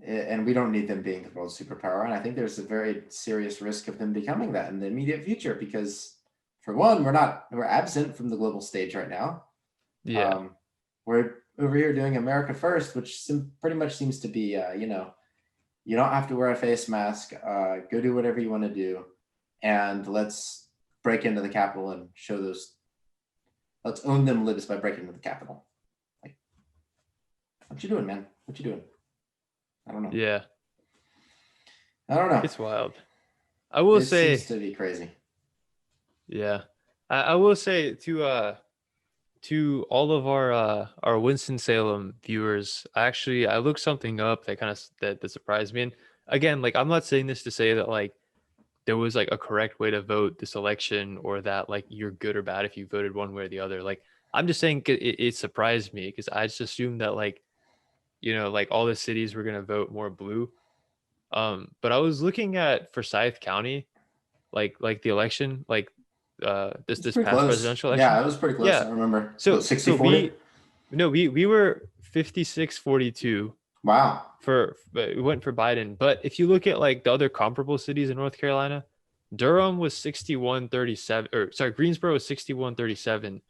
and we don't need them being the world superpower. And I think there's a very serious risk of them becoming that in the immediate future because, for one, we're absent from the global stage right now. Yeah. We're over here doing America first, which pretty much seems to be, you don't have to wear a face mask. Go do whatever you want to do, and let's break into the Capitol and show those. Let's own them libs by breaking into the Capitol. Like, what you doing, man? What you doing? I don't know. Yeah. I don't know. It's wild. I will It seems say, to be crazy. yeah. I will say to all of our Winston-Salem viewers, actually I looked something up that kind of that surprised me. And again, like I'm not saying this to say that like there was like a correct way to vote this election or that like you're good or bad if you voted one way or the other. Like I'm just saying it surprised me because I just assumed that like like all the cities were gonna vote more blue. But I was looking at Forsyth County, like the election, like It's this pretty past close. presidential Yeah, election. it was pretty close. Yeah. I remember. What, So 60 so 40? we were 56-42 Wow. for we went for Biden. But if you look at like the other comparable cities in North Carolina, Durham was 61-37, or sorry, Greensboro was 61-37,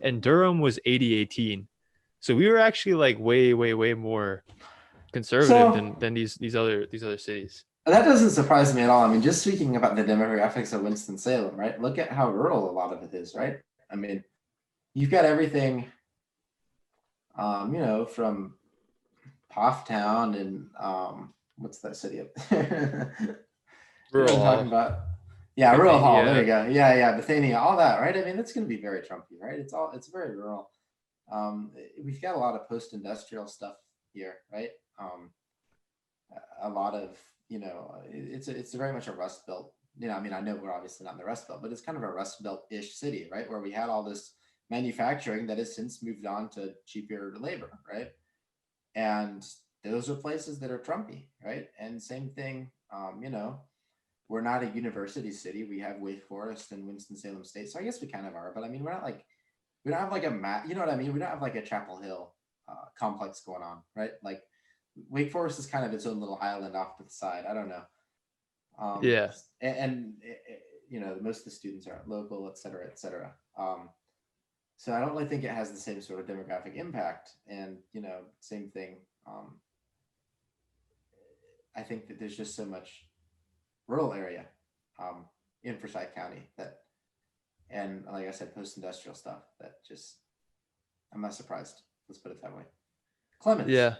and Durham was 80-18. So we were actually like way more conservative So than these other cities. that doesn't surprise me at all. I mean, just speaking about the demographics of Winston-Salem, right? Look at how rural a lot of it is, right? I mean, you've got everything, from Town and what's that city up there? You know Rural what I'm talking Hall, about? Yeah, rural Hall. There you Bethania. go. Yeah, yeah, Bethania, all that, right? I mean, it's going to be very Trumpy, right? It's very rural. We've got a lot of post-industrial stuff here, right? A lot of, it's very much a Rust Belt. I mean, I know we're obviously not in the Rust Belt, but it's kind of a Rust Belt-ish city, right? Where we had all this manufacturing that has since moved on to cheaper labor, right? And those are places that are Trumpy, right? And same thing, we're not a university city. We have Wake Forest and Winston-Salem State, so I guess we kind of are. But I mean, we're not like we don't have like a map. You know what I mean? We don't have like a Chapel Hill complex going on, right? Like Wake Forest is kind of its own little island off to the side. I don't know. Yeah, Most of the students are local, et cetera, et cetera. So I don't really think it has the same sort of demographic impact. And same thing. I think that there's just so much rural area in Forsyth County and like I said, post-industrial stuff that just, I'm not surprised. Let's put it that way. Clemens. yeah.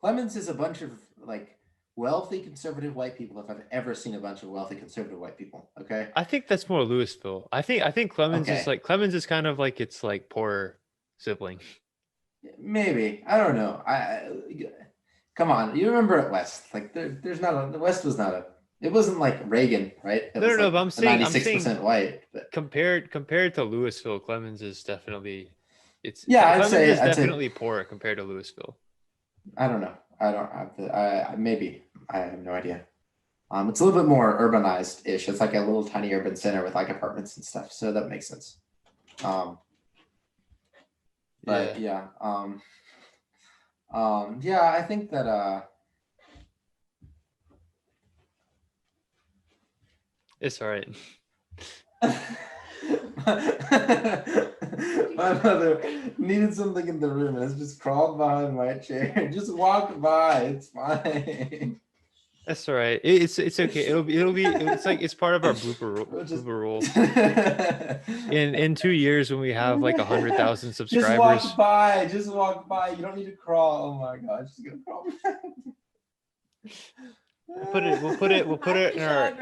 Clemens is a bunch of like wealthy conservative white people, if I've ever seen a bunch of wealthy conservative white people. Okay. I think that's more Louisville. I think Clemens is Okay. like Clemens is kind of like its like poorer sibling. Maybe. I don't know. Come on. You remember at West. Like there's not the West was not a, it wasn't like Reagan, right? It No, no, was no. like But the I'm saying 96% white. But compared to Louisville, Clemens is definitely yeah, Clemens is I'd say definitely poorer compared to Louisville. I don't know. I don't have the maybe. I have no idea. It's a little bit more urbanized ish. It's like a little tiny urban center with like apartments and stuff. So that makes sense. But Yeah, yeah, I think that it's all right. my mother needed something in the room and it's just crawled behind my chair. Just walk by. It's fine. That's all right. It's okay. It's like it's part of our Just blooper roll. In 2 years when we have like 100,000 just subscribers. walk by. Just walk by. You don't need to crawl. Oh my gosh, just gonna crawl. We'll put it in our.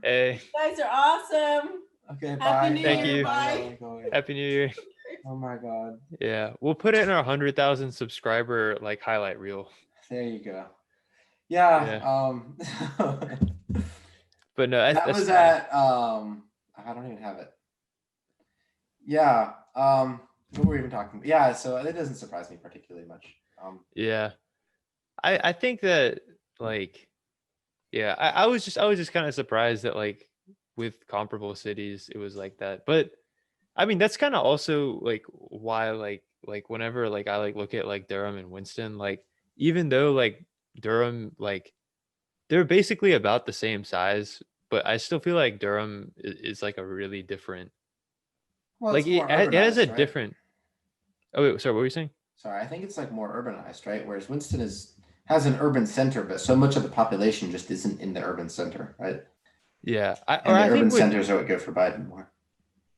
Hey, You guys are awesome. Okay, Happy bye. New Thank Year, you. bye. Happy New Year. Oh my god. Yeah, we'll put it in our 100,000 subscriber like highlight reel. There you go. Yeah. But no, that that's was fine. at I don't even have it. Yeah. What were we even talking about? Yeah, so it doesn't surprise me particularly much. Yeah. I think that like yeah, I was just kind of surprised that like with comparable cities it was like that. But I mean that's kind of also like why like whenever like I like look at like Durham and Winston, like even though like Durham like they're basically about the same size, but I still feel like Durham is like a really different Well, like it's more it has a urbanized, right? different. Oh wait, sorry, what were you saying? Sorry, I think it's like more urbanized, right? Whereas Winston has an urban center, but so much of the population just isn't in the urban center, right? Yeah, And the I urban think with centers are what go for Biden more.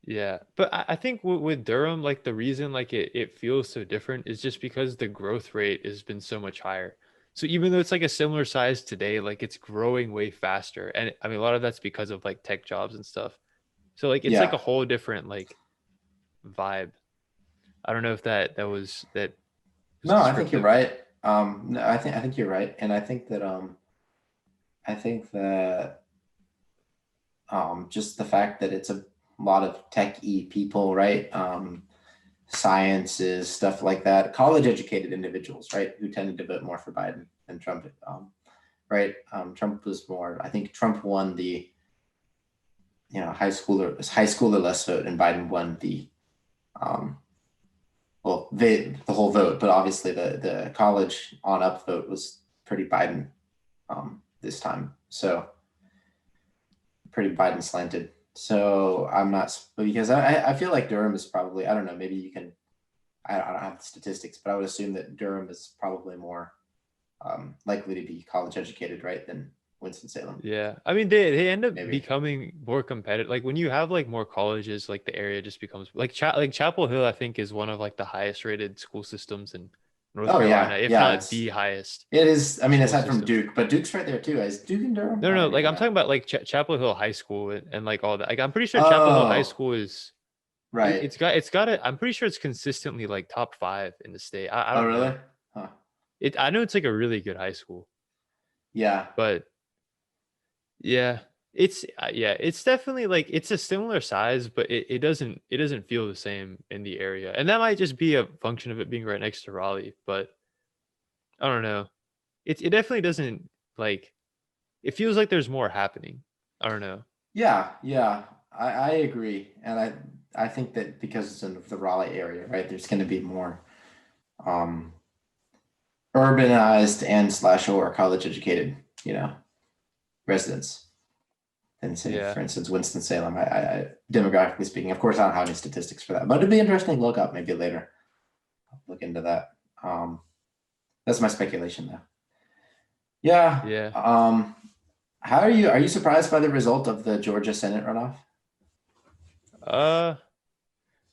yeah, but I think with Durham, like the reason like it feels so different is just because the growth rate has been so much higher. So even though it's like a similar size today, like it's growing way faster, and I mean a lot of that's because of like tech jobs and stuff. So like it's like Yeah. a whole different like vibe. I don't know if that was No, I think you're descriptive. right. No, I think you're right, and I think that just the fact that it's a lot of tech-y people, right? Sciences, stuff like that, college educated individuals, right? Who tended to vote more for Biden than Trump, right? Trump was more, I think Trump won the, high schooler less vote and Biden won the, the whole vote, but obviously the college on up vote was pretty Biden this time. So pretty Biden slanted. So I'm not, because I feel like Durham is probably, I don't know, maybe you can, I don't have the statistics, but I would assume that Durham is probably more likely to be college educated, right, than Winston-Salem. Yeah, I mean they end up Maybe. becoming more competitive. Like when you have like more colleges, like the area just becomes like like Chapel Hill. I think is one of like the highest rated school systems in North Oh Carolina, yeah, if yeah. not the highest It is. I mean, school aside from system. Duke, but Duke's right there too. Is Duke in Durham? No, I no, don't like even I'm know. talking about like Chapel Hill High School and like all that. Like I'm pretty sure Chapel Hill High Oh, School is right. it's got it. I'm pretty sure it's consistently like top 5 in the state. I Oh, don't know. really? Huh. I know it's like a really good high school, Yeah. but yeah, it's definitely like it's a similar size, but it doesn't feel the same in the area, and that might just be a function of it being right next to Raleigh. But I don't know. It definitely doesn't like. It feels like there's more happening. I don't know. Yeah. Yeah. I agree, and I think that because it's in the Raleigh area, right? There's going to be more um urbanized and slash or college educated, residents than say, Yeah, for instance, Winston-Salem. Demographically speaking, of course, I don't have any statistics for that, but it'd be interesting to look up maybe later. I'll look into that. That's my speculation, though. Yeah. yeah. How are you surprised by the result of the Georgia Senate runoff? Uh,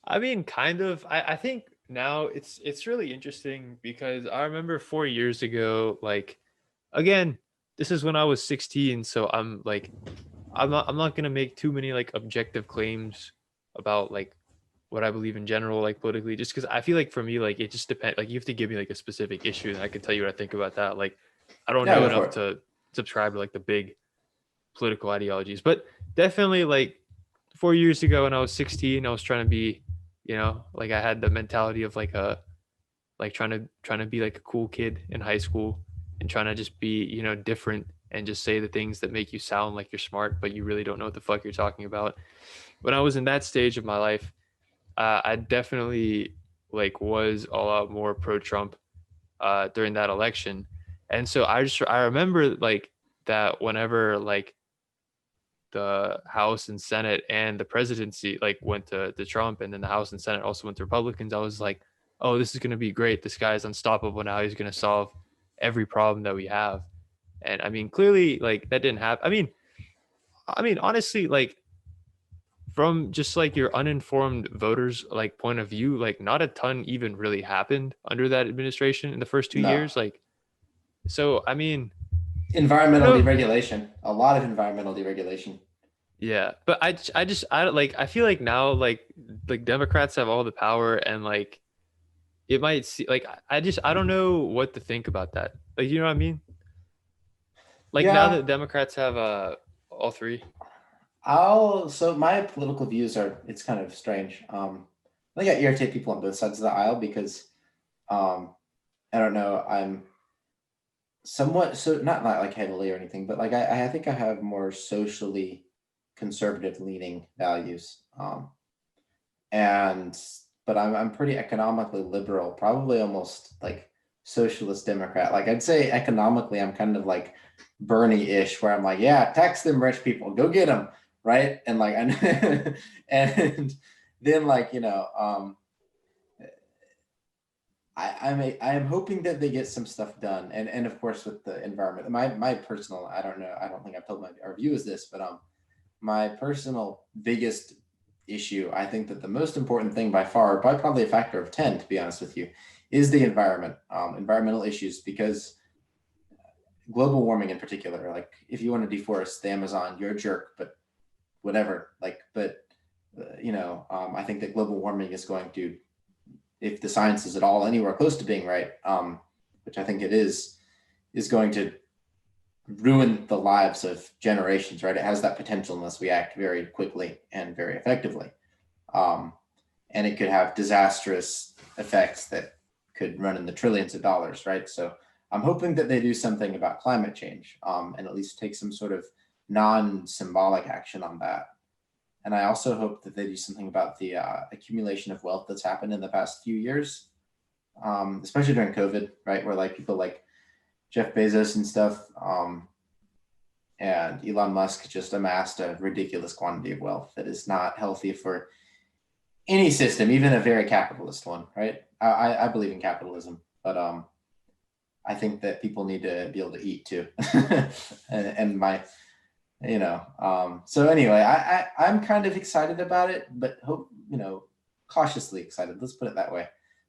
I mean, kind of. I think now it's really interesting because I remember 4 years ago, like again, this is when I was 16, so I'm not gonna make too many like objective claims about like what I believe in general, like politically, just because I feel like for me, like it just depends. Like you have to give me like a specific issue, and I can tell you what I think about that. Like I don't Yeah, know go for enough it. to subscribe to like the big political ideologies, but definitely like 4 years ago when I was 16, I was trying to be, like I had the mentality of like a like trying to be like a cool kid in high school and trying to just be, different and just say the things that make you sound like you're smart, but you really don't know what the fuck you're talking about. When I was in that stage of my life, I definitely like was a lot more pro Trump during that election. And so I remember like that whenever like the House and Senate and the presidency like went to Trump, and then the House and Senate also went to Republicans, I was like, oh, this is going to be great. This guy's unstoppable now. He's going to solve every problem that we have. And I mean, clearly, like that didn't happen. I mean, honestly, like from just like your uninformed voters like point of view, like not a ton even really happened under that administration in the first two No. years. Like, so I mean, I don't Environmental know. deregulation. A lot of environmental deregulation. Yeah, but I like I feel like now like Democrats have all the power, and like it might see like I don't know what to think about that. Like you know what I mean? Like now Yeah. that Democrats have all three. So my political views are, it's kind of strange. I think I irritate people on both sides of the aisle because um I don't know, I'm somewhat, so not like heavily or anything, but like I think I have more socially conservative leaning values. And but I'm pretty economically liberal, probably almost like socialist Democrat. Like I'd say economically, I'm kind of like Bernie-ish, where I'm like, yeah, tax them rich people, go get them, right? And like, and then like I am hoping that they get some stuff done, and of course with the environment. My personal, I don't know, I don't think I've told our view is this, but my personal biggest issue, I think that the most important thing by far, by probably a factor of 10, to be honest with you, is the environment, environmental issues, because global warming in particular, like if you want to deforest the Amazon, you're a jerk, but whatever. Like, but I think that global warming is going to, if the science is at all anywhere close to being right, which I think it is going to ruin the lives of generations, right? It has that potential unless we act very quickly and very effectively. Um, and it could have disastrous effects that could run in the trillions of dollars, right? So I'm hoping that they do something about climate change, and at least take some sort of non-symbolic action on that. And I also hope that they do something about the accumulation of wealth that's happened in the past few years, especially during COVID, right? Where like people like Jeff Bezos and stuff, and Elon Musk just amassed a ridiculous quantity of wealth that is not healthy for any system, even a very capitalist one, right? I believe in capitalism, but I think that people need to be able to eat too. and my, so anyway, I'm kind of excited about it, but hope, cautiously excited. Let's put it that way,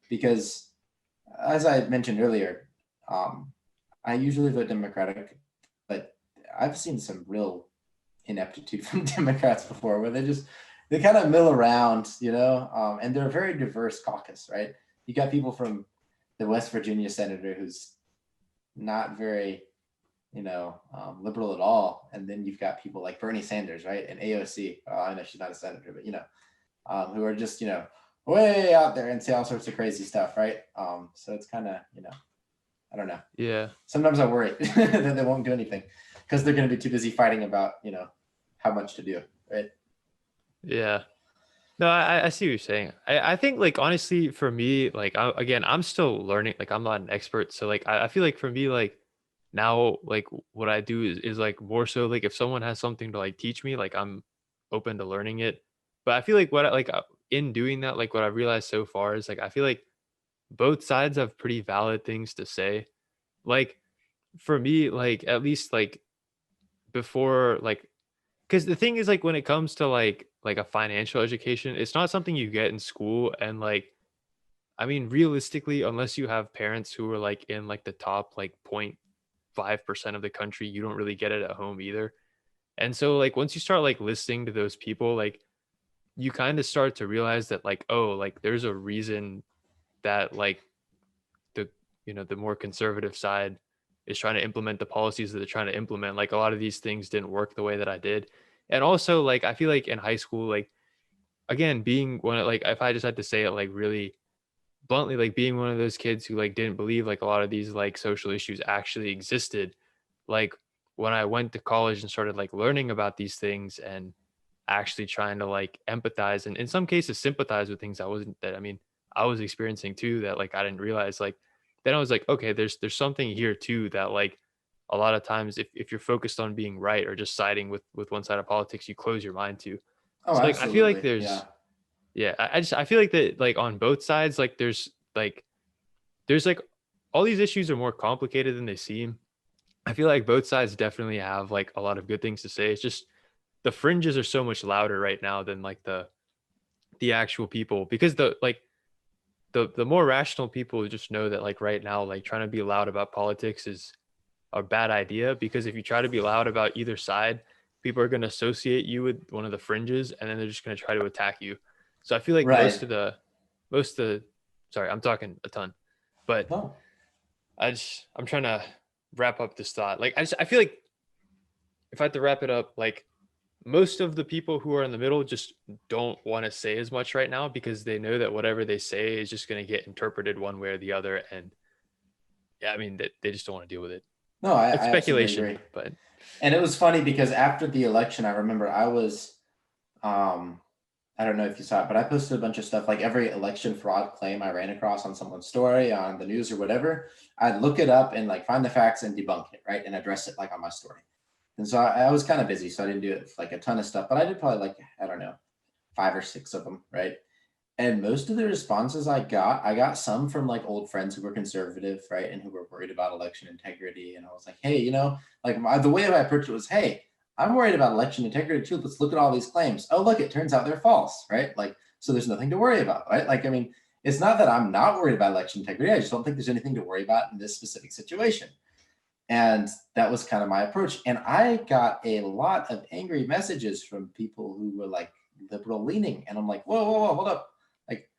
because as I mentioned earlier, um, I usually vote Democratic, but I've seen some real ineptitude from Democrats before, where they kind of mill around, and they're a very diverse caucus, right? You got people from the West Virginia senator who's not very, liberal at all, and then you've got people like Bernie Sanders, right, and AOC. I know she's not a senator, but who are just way out there and say all sorts of crazy stuff, right? So it's kind of I don't know. Yeah. Sometimes I worry that they won't do anything because they're going to be too busy fighting about how much to do, right? Yeah. No, I see what you're saying. I think like honestly for me, like again, I'm still learning, like I'm not an expert. So like I feel like for me, like now like what I do is like more so like if someone has something to like teach me, like I'm open to learning it. But I feel like in doing that, like what I've realized so far is like I feel like both sides have pretty valid things to say. Like for me, like at least like before like because the thing is like when it comes to like a financial education, it's not something you get in school. And like I mean realistically, unless you have parents who are like in like the top like 0.5% of the country, you don't really get it at home either. And so like once you start like listening to those people, like you kind of start to realize that like, oh, like there's a reason that like the the more conservative side is trying to implement the policies that they're trying to implement. Like a lot of these things didn't work the way that I did. And also like I feel like in high school, like again, being one of like if I just had to say it like really bluntly, like being one of those kids who like didn't believe like a lot of these like social issues actually existed, like when I went to college and started like learning about these things and actually trying to like empathize and in some cases sympathize with things I mean I was experiencing too, that like I didn't realize, like then I was like, okay, there's something here too, that like a lot of times if you're focused on being right or just siding with one side of politics, you close your mind to. Oh, So like I feel like absolutely. Yeah. there's yeah, I feel like that like on both sides, like there's like all these issues are more complicated than they seem. I feel like both sides definitely have like a lot of good things to say. It's just the fringes are so much louder right now than like the actual people, because the more rational people just know that like right now like trying to be loud about politics is a bad idea, because if you try to be loud about either side, people are going to associate you with one of the fringes and then they're just going to try to attack you. So I feel like Right. most of the sorry, I'm talking a ton, but No. I'm trying to wrap up this thought. Like I feel like if I had to wrap it up, like most of the people who are in the middle just don't want to say as much right now because they know that whatever they say is just going to get interpreted one way or the other. And yeah, I mean, they just don't want to deal with it. No, I, It's I absolutely speculation, agree. but And it was funny because after the election, I remember I was, um, I don't know if you saw it, but I posted a bunch of stuff like every election fraud claim I ran across on someone's story, on the news or whatever. I'd look it up and like find the facts and debunk it, right? And address it like on my story. And so I was kind of busy, so I didn't do it like a ton of stuff, but I did probably like, I don't know, 5 or 6 of them, right? And most of the responses I got some from like old friends who were conservative, right, and who were worried about election integrity. And I was like, hey, like the way I approached it was, hey, I'm worried about election integrity too. Let's look at all these claims. Oh, look, it turns out they're false, right? Like, so there's nothing to worry about, right? Like, I mean, it's not that I'm not worried about election integrity. I just don't think there's anything to worry about in this specific situation. And that was kind of my approach. And I got a lot of angry messages from people who were like liberal leaning. And I'm like, whoa, whoa, whoa, hold up. Like,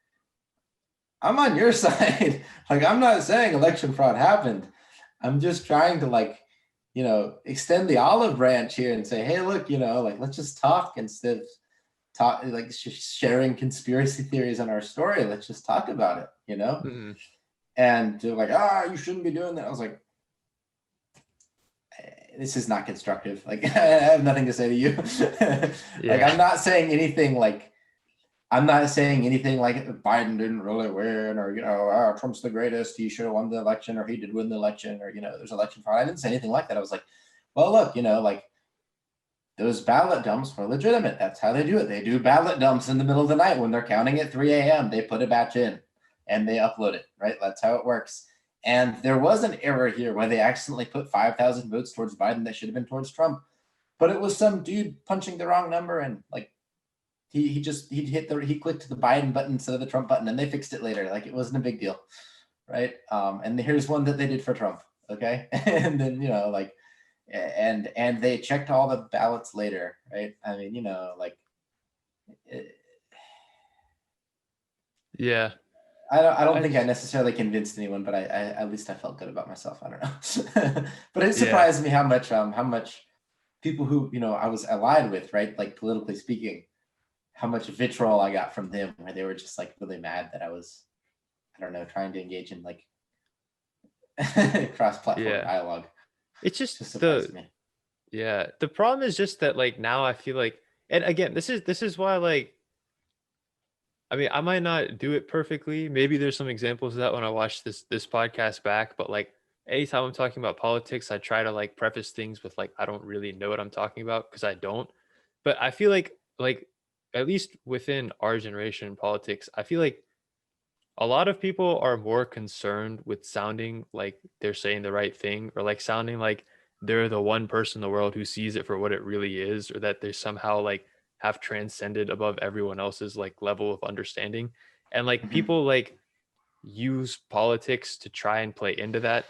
I'm on your side. Like, I'm not saying election fraud happened. I'm just trying to like, extend the olive branch here and say, hey, look, like let's just talk instead of talk like sharing conspiracy theories on our story. Let's just talk about it. mm, And they're like, you shouldn't be doing that. I was like, this is not constructive. Like, I have nothing to say to you. Like, yeah, I'm not saying anything like Biden didn't really win, or Trump's the greatest, he should have won the election, or he did win the election, or there's election fraud. I didn't say anything like that. I was like, well, look, like those ballot dumps were legitimate. That's how they do it. They do ballot dumps in the middle of the night when they're counting at 3 a.m. They put a batch in and they upload it, right? That's how it works. And there was an error here where they accidentally put 5,000 votes towards Biden that should have been towards Trump, but it was some dude punching the wrong number, and like he clicked the Biden button instead of the Trump button, and they fixed it later. Like, it wasn't a big deal. right? And here's one that they did for Trump, okay? And then, like, and they checked all the ballots later, right? I mean, like, it, Yeah. I don't I think I just necessarily convinced anyone, but I at least I felt good about myself. I don't know. But it yeah. surprised me how much people who, I was allied with, right? Like, politically speaking, how much vitriol I got from them, where they were just like really mad that I was, I don't know, trying to engage in like cross-platform Yeah. dialogue. It's just Just surprised me. the problem is just that like now I feel like, and again, this is why like I mean, I might not do it perfectly. Maybe there's some examples of that when I watch this podcast back, but like anytime I'm talking about politics, I try to like preface things with like I don't really know what I'm talking about because I don't. But I feel like at least within our generation in politics, I feel like a lot of people are more concerned with sounding like they're saying the right thing or like sounding like they're the one person in the world who sees it for what it really is, or that they somehow like have transcended above everyone else's like level of understanding. And like Hmm. people like use politics to try and play into that.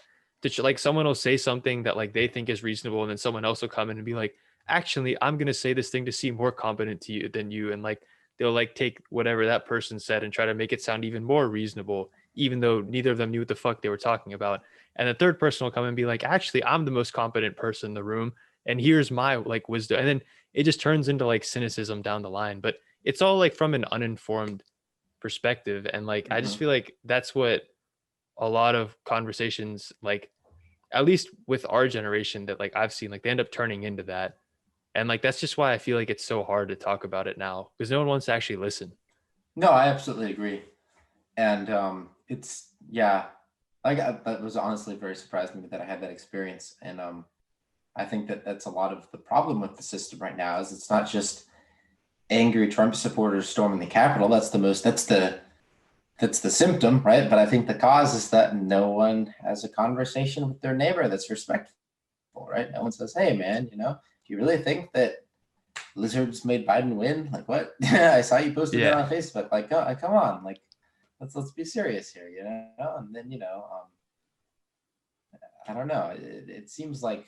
Like someone will say something that like they think is reasonable, and then someone else will come in and be like, "Actually, I'm gonna say this thing to seem more competent to you than you," and like they'll like take whatever that person said and try to make it sound even more reasonable, even though neither of them knew what the fuck they were talking about. And the third person will come and be like, "Actually, I'm the most competent person in the room, and here's my like wisdom," and then it just turns into like cynicism down the line. But it's all like from an uninformed perspective, and like I just Hmm. feel like that's what a lot of conversations, like at least with our generation, that like I've seen, like they end up turning into that. And like that's just why I feel like it's so hard to talk about it now, because no one wants to actually listen. No, I absolutely agree. And it's, yeah, that was honestly very surprising to me that I had that experience. And I think that that's a lot of the problem with the system right now, is it's not just angry Trump supporters storming the Capitol. That's the symptom, right? But I think the cause is that no one has a conversation with their neighbor that's respectful, right? No one says, "Hey, man, do you really think that lizards made Biden win? Like, what?" I saw you posted that Yeah. on Facebook. Like, oh, come on, like, let's be serious here, And then, I don't know. It seems like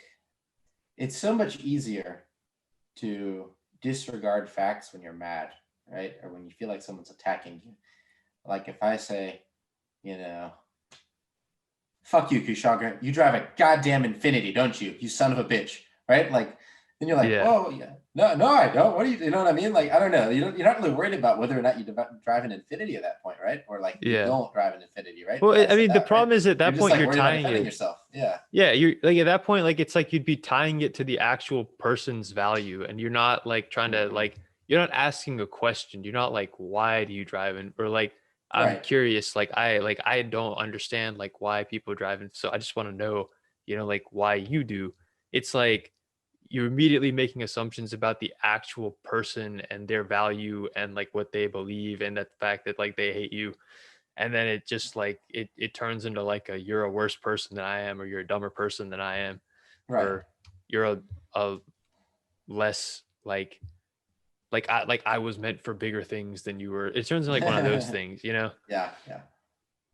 it's so much easier to disregard facts when you're mad, right? Or when you feel like someone's attacking you. Like if I say, you know, "Fuck you, Kushagra. You drive a goddamn Infinity, don't you? You son of a bitch." Right? Like, then you're like, Yeah. "Whoa, yeah. No, I don't. What do you know what I mean?" Like, I don't know. You're not really worried about whether or not you drive an Infinity at that point, right? Or like you Yeah. don't drive an Infinity, right? Well, If I I say mean, the that, right? problem is at You're that just point like you're worried about tying defending it. yourself. Yeah. Yeah, you're like at that point, like it's like you'd be tying it to the actual person's value, and you're not like trying to Hmm. like you're not asking a question. You're not like, why do you drive in, or like I'm Right. curious, like I don't understand like why people drive in, so I just want to know, like why you do. It's like you're immediately making assumptions about the actual person and their value and like what they believe, and that the fact that like they hate you, and then it just like it turns into like a you're a worse person than I am, or you're a dumber person than I am, Right. or you're a less like I was meant for bigger things than you were. It turns into like one of those things, Yeah. Yeah.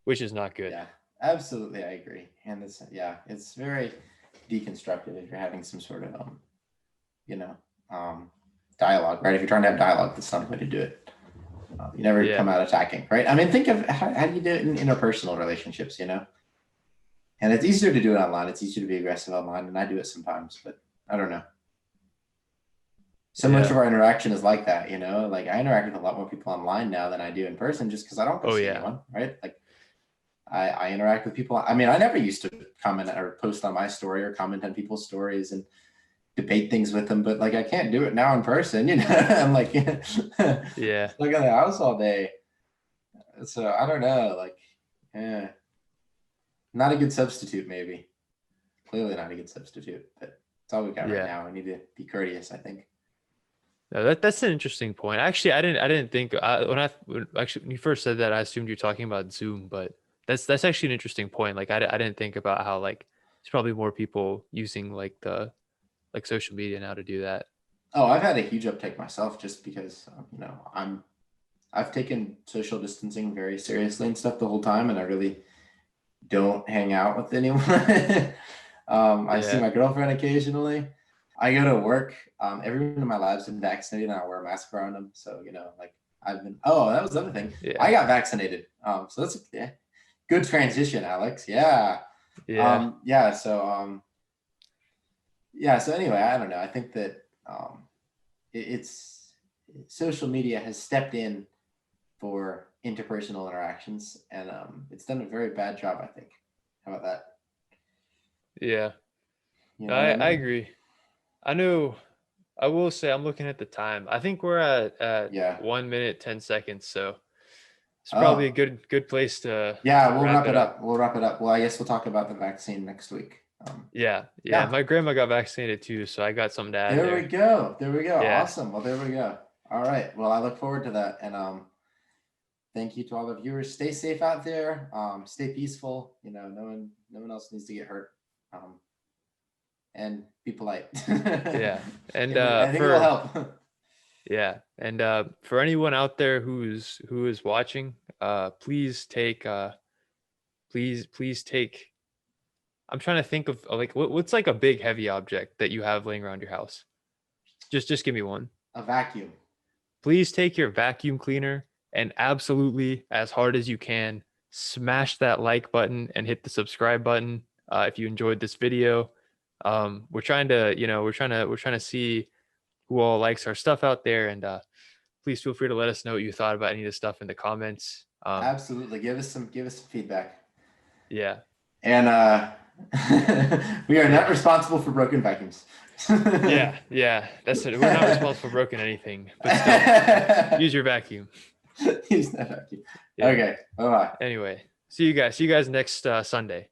which is not good. Yeah, absolutely, I agree. And it's very deconstructive if you're having some sort of you know, um, dialogue, right? If you're trying to have dialogue, that's not a way to do it. You never Yeah. come out attacking, right? I mean, think of how do you do it in interpersonal relationships, And it's easier to do it online. It's easier to be aggressive online, and I do it sometimes, but I don't know. So much Yeah. of our interaction is like that, Like I interact with a lot more people online now than I do in person, just because I don't go Oh see yeah. anyone, right? Like I interact with people. I mean, I never used to comment or post on my story or comment on people's stories and debate things with them, but like I can't do it now in person, I'm like Yeah. stuck in the house all day. So I don't know, like, yeah, not a good substitute, maybe. Clearly not a good substitute, but it's all we got right Yeah. now. We need to be courteous, I think. No, that's an interesting point. Actually, I didn't think when you first said that, I assumed you're talking about Zoom, but that's actually an interesting point. Like I didn't think about how like there's probably more people using like the like social media now to do that. Oh, I've had a huge uptake myself just because, I've taken social distancing very seriously and stuff the whole time, and I really don't hang out with anyone. I see Yeah. my girlfriend occasionally. I go to work. Everyone in my lab's been vaccinated, and I wear a mask around them. So like I've been. Oh, that was the other thing. Yeah. I got vaccinated. So that's a good transition, Alex. Yeah. Yeah. Yeah. So anyway, I don't know. I think that it's social media has stepped in for interpersonal interactions, and it's done a very bad job, I think. How about that? Yeah. You know what I I I mean? agree. I know. I will say I'm looking at the time. I think we're at Yeah. 1 minute 10 seconds. So it's probably a Oh, good place to yeah. We'll wrap wrap it it up. up. We'll wrap it up. Well, I guess we'll talk about the vaccine next week. Yeah. Yeah. Yeah. My grandma got vaccinated too, so I got something to add There we there. go. There we go. Yeah. Awesome. Well, there we go. All right. Well, I look forward to that. And thank you to all the viewers. Stay safe out there. Stay peaceful. No one else needs to get hurt. And be polite. Yeah. And I think it'll for help. yeah, and for anyone out there who is watching, please take please take. I'm trying to think of like what's like a big heavy object that you have laying around your house. Just give me one. A vacuum. Please take your vacuum cleaner and absolutely as hard as you can smash that like button and hit the subscribe button if you enjoyed this video. We're trying to we're trying to see who all likes our stuff out there, and please feel free to let us know what you thought about any of this stuff in the comments. Absolutely. Give us some feedback. Yeah. And we are not Yeah. responsible for broken vacuums. Yeah. That's it. We're not responsible for broken anything, but still, use your vacuum. Use that vacuum. Yeah. Okay. Bye bye. Anyway, see you guys. See you guys next Sunday.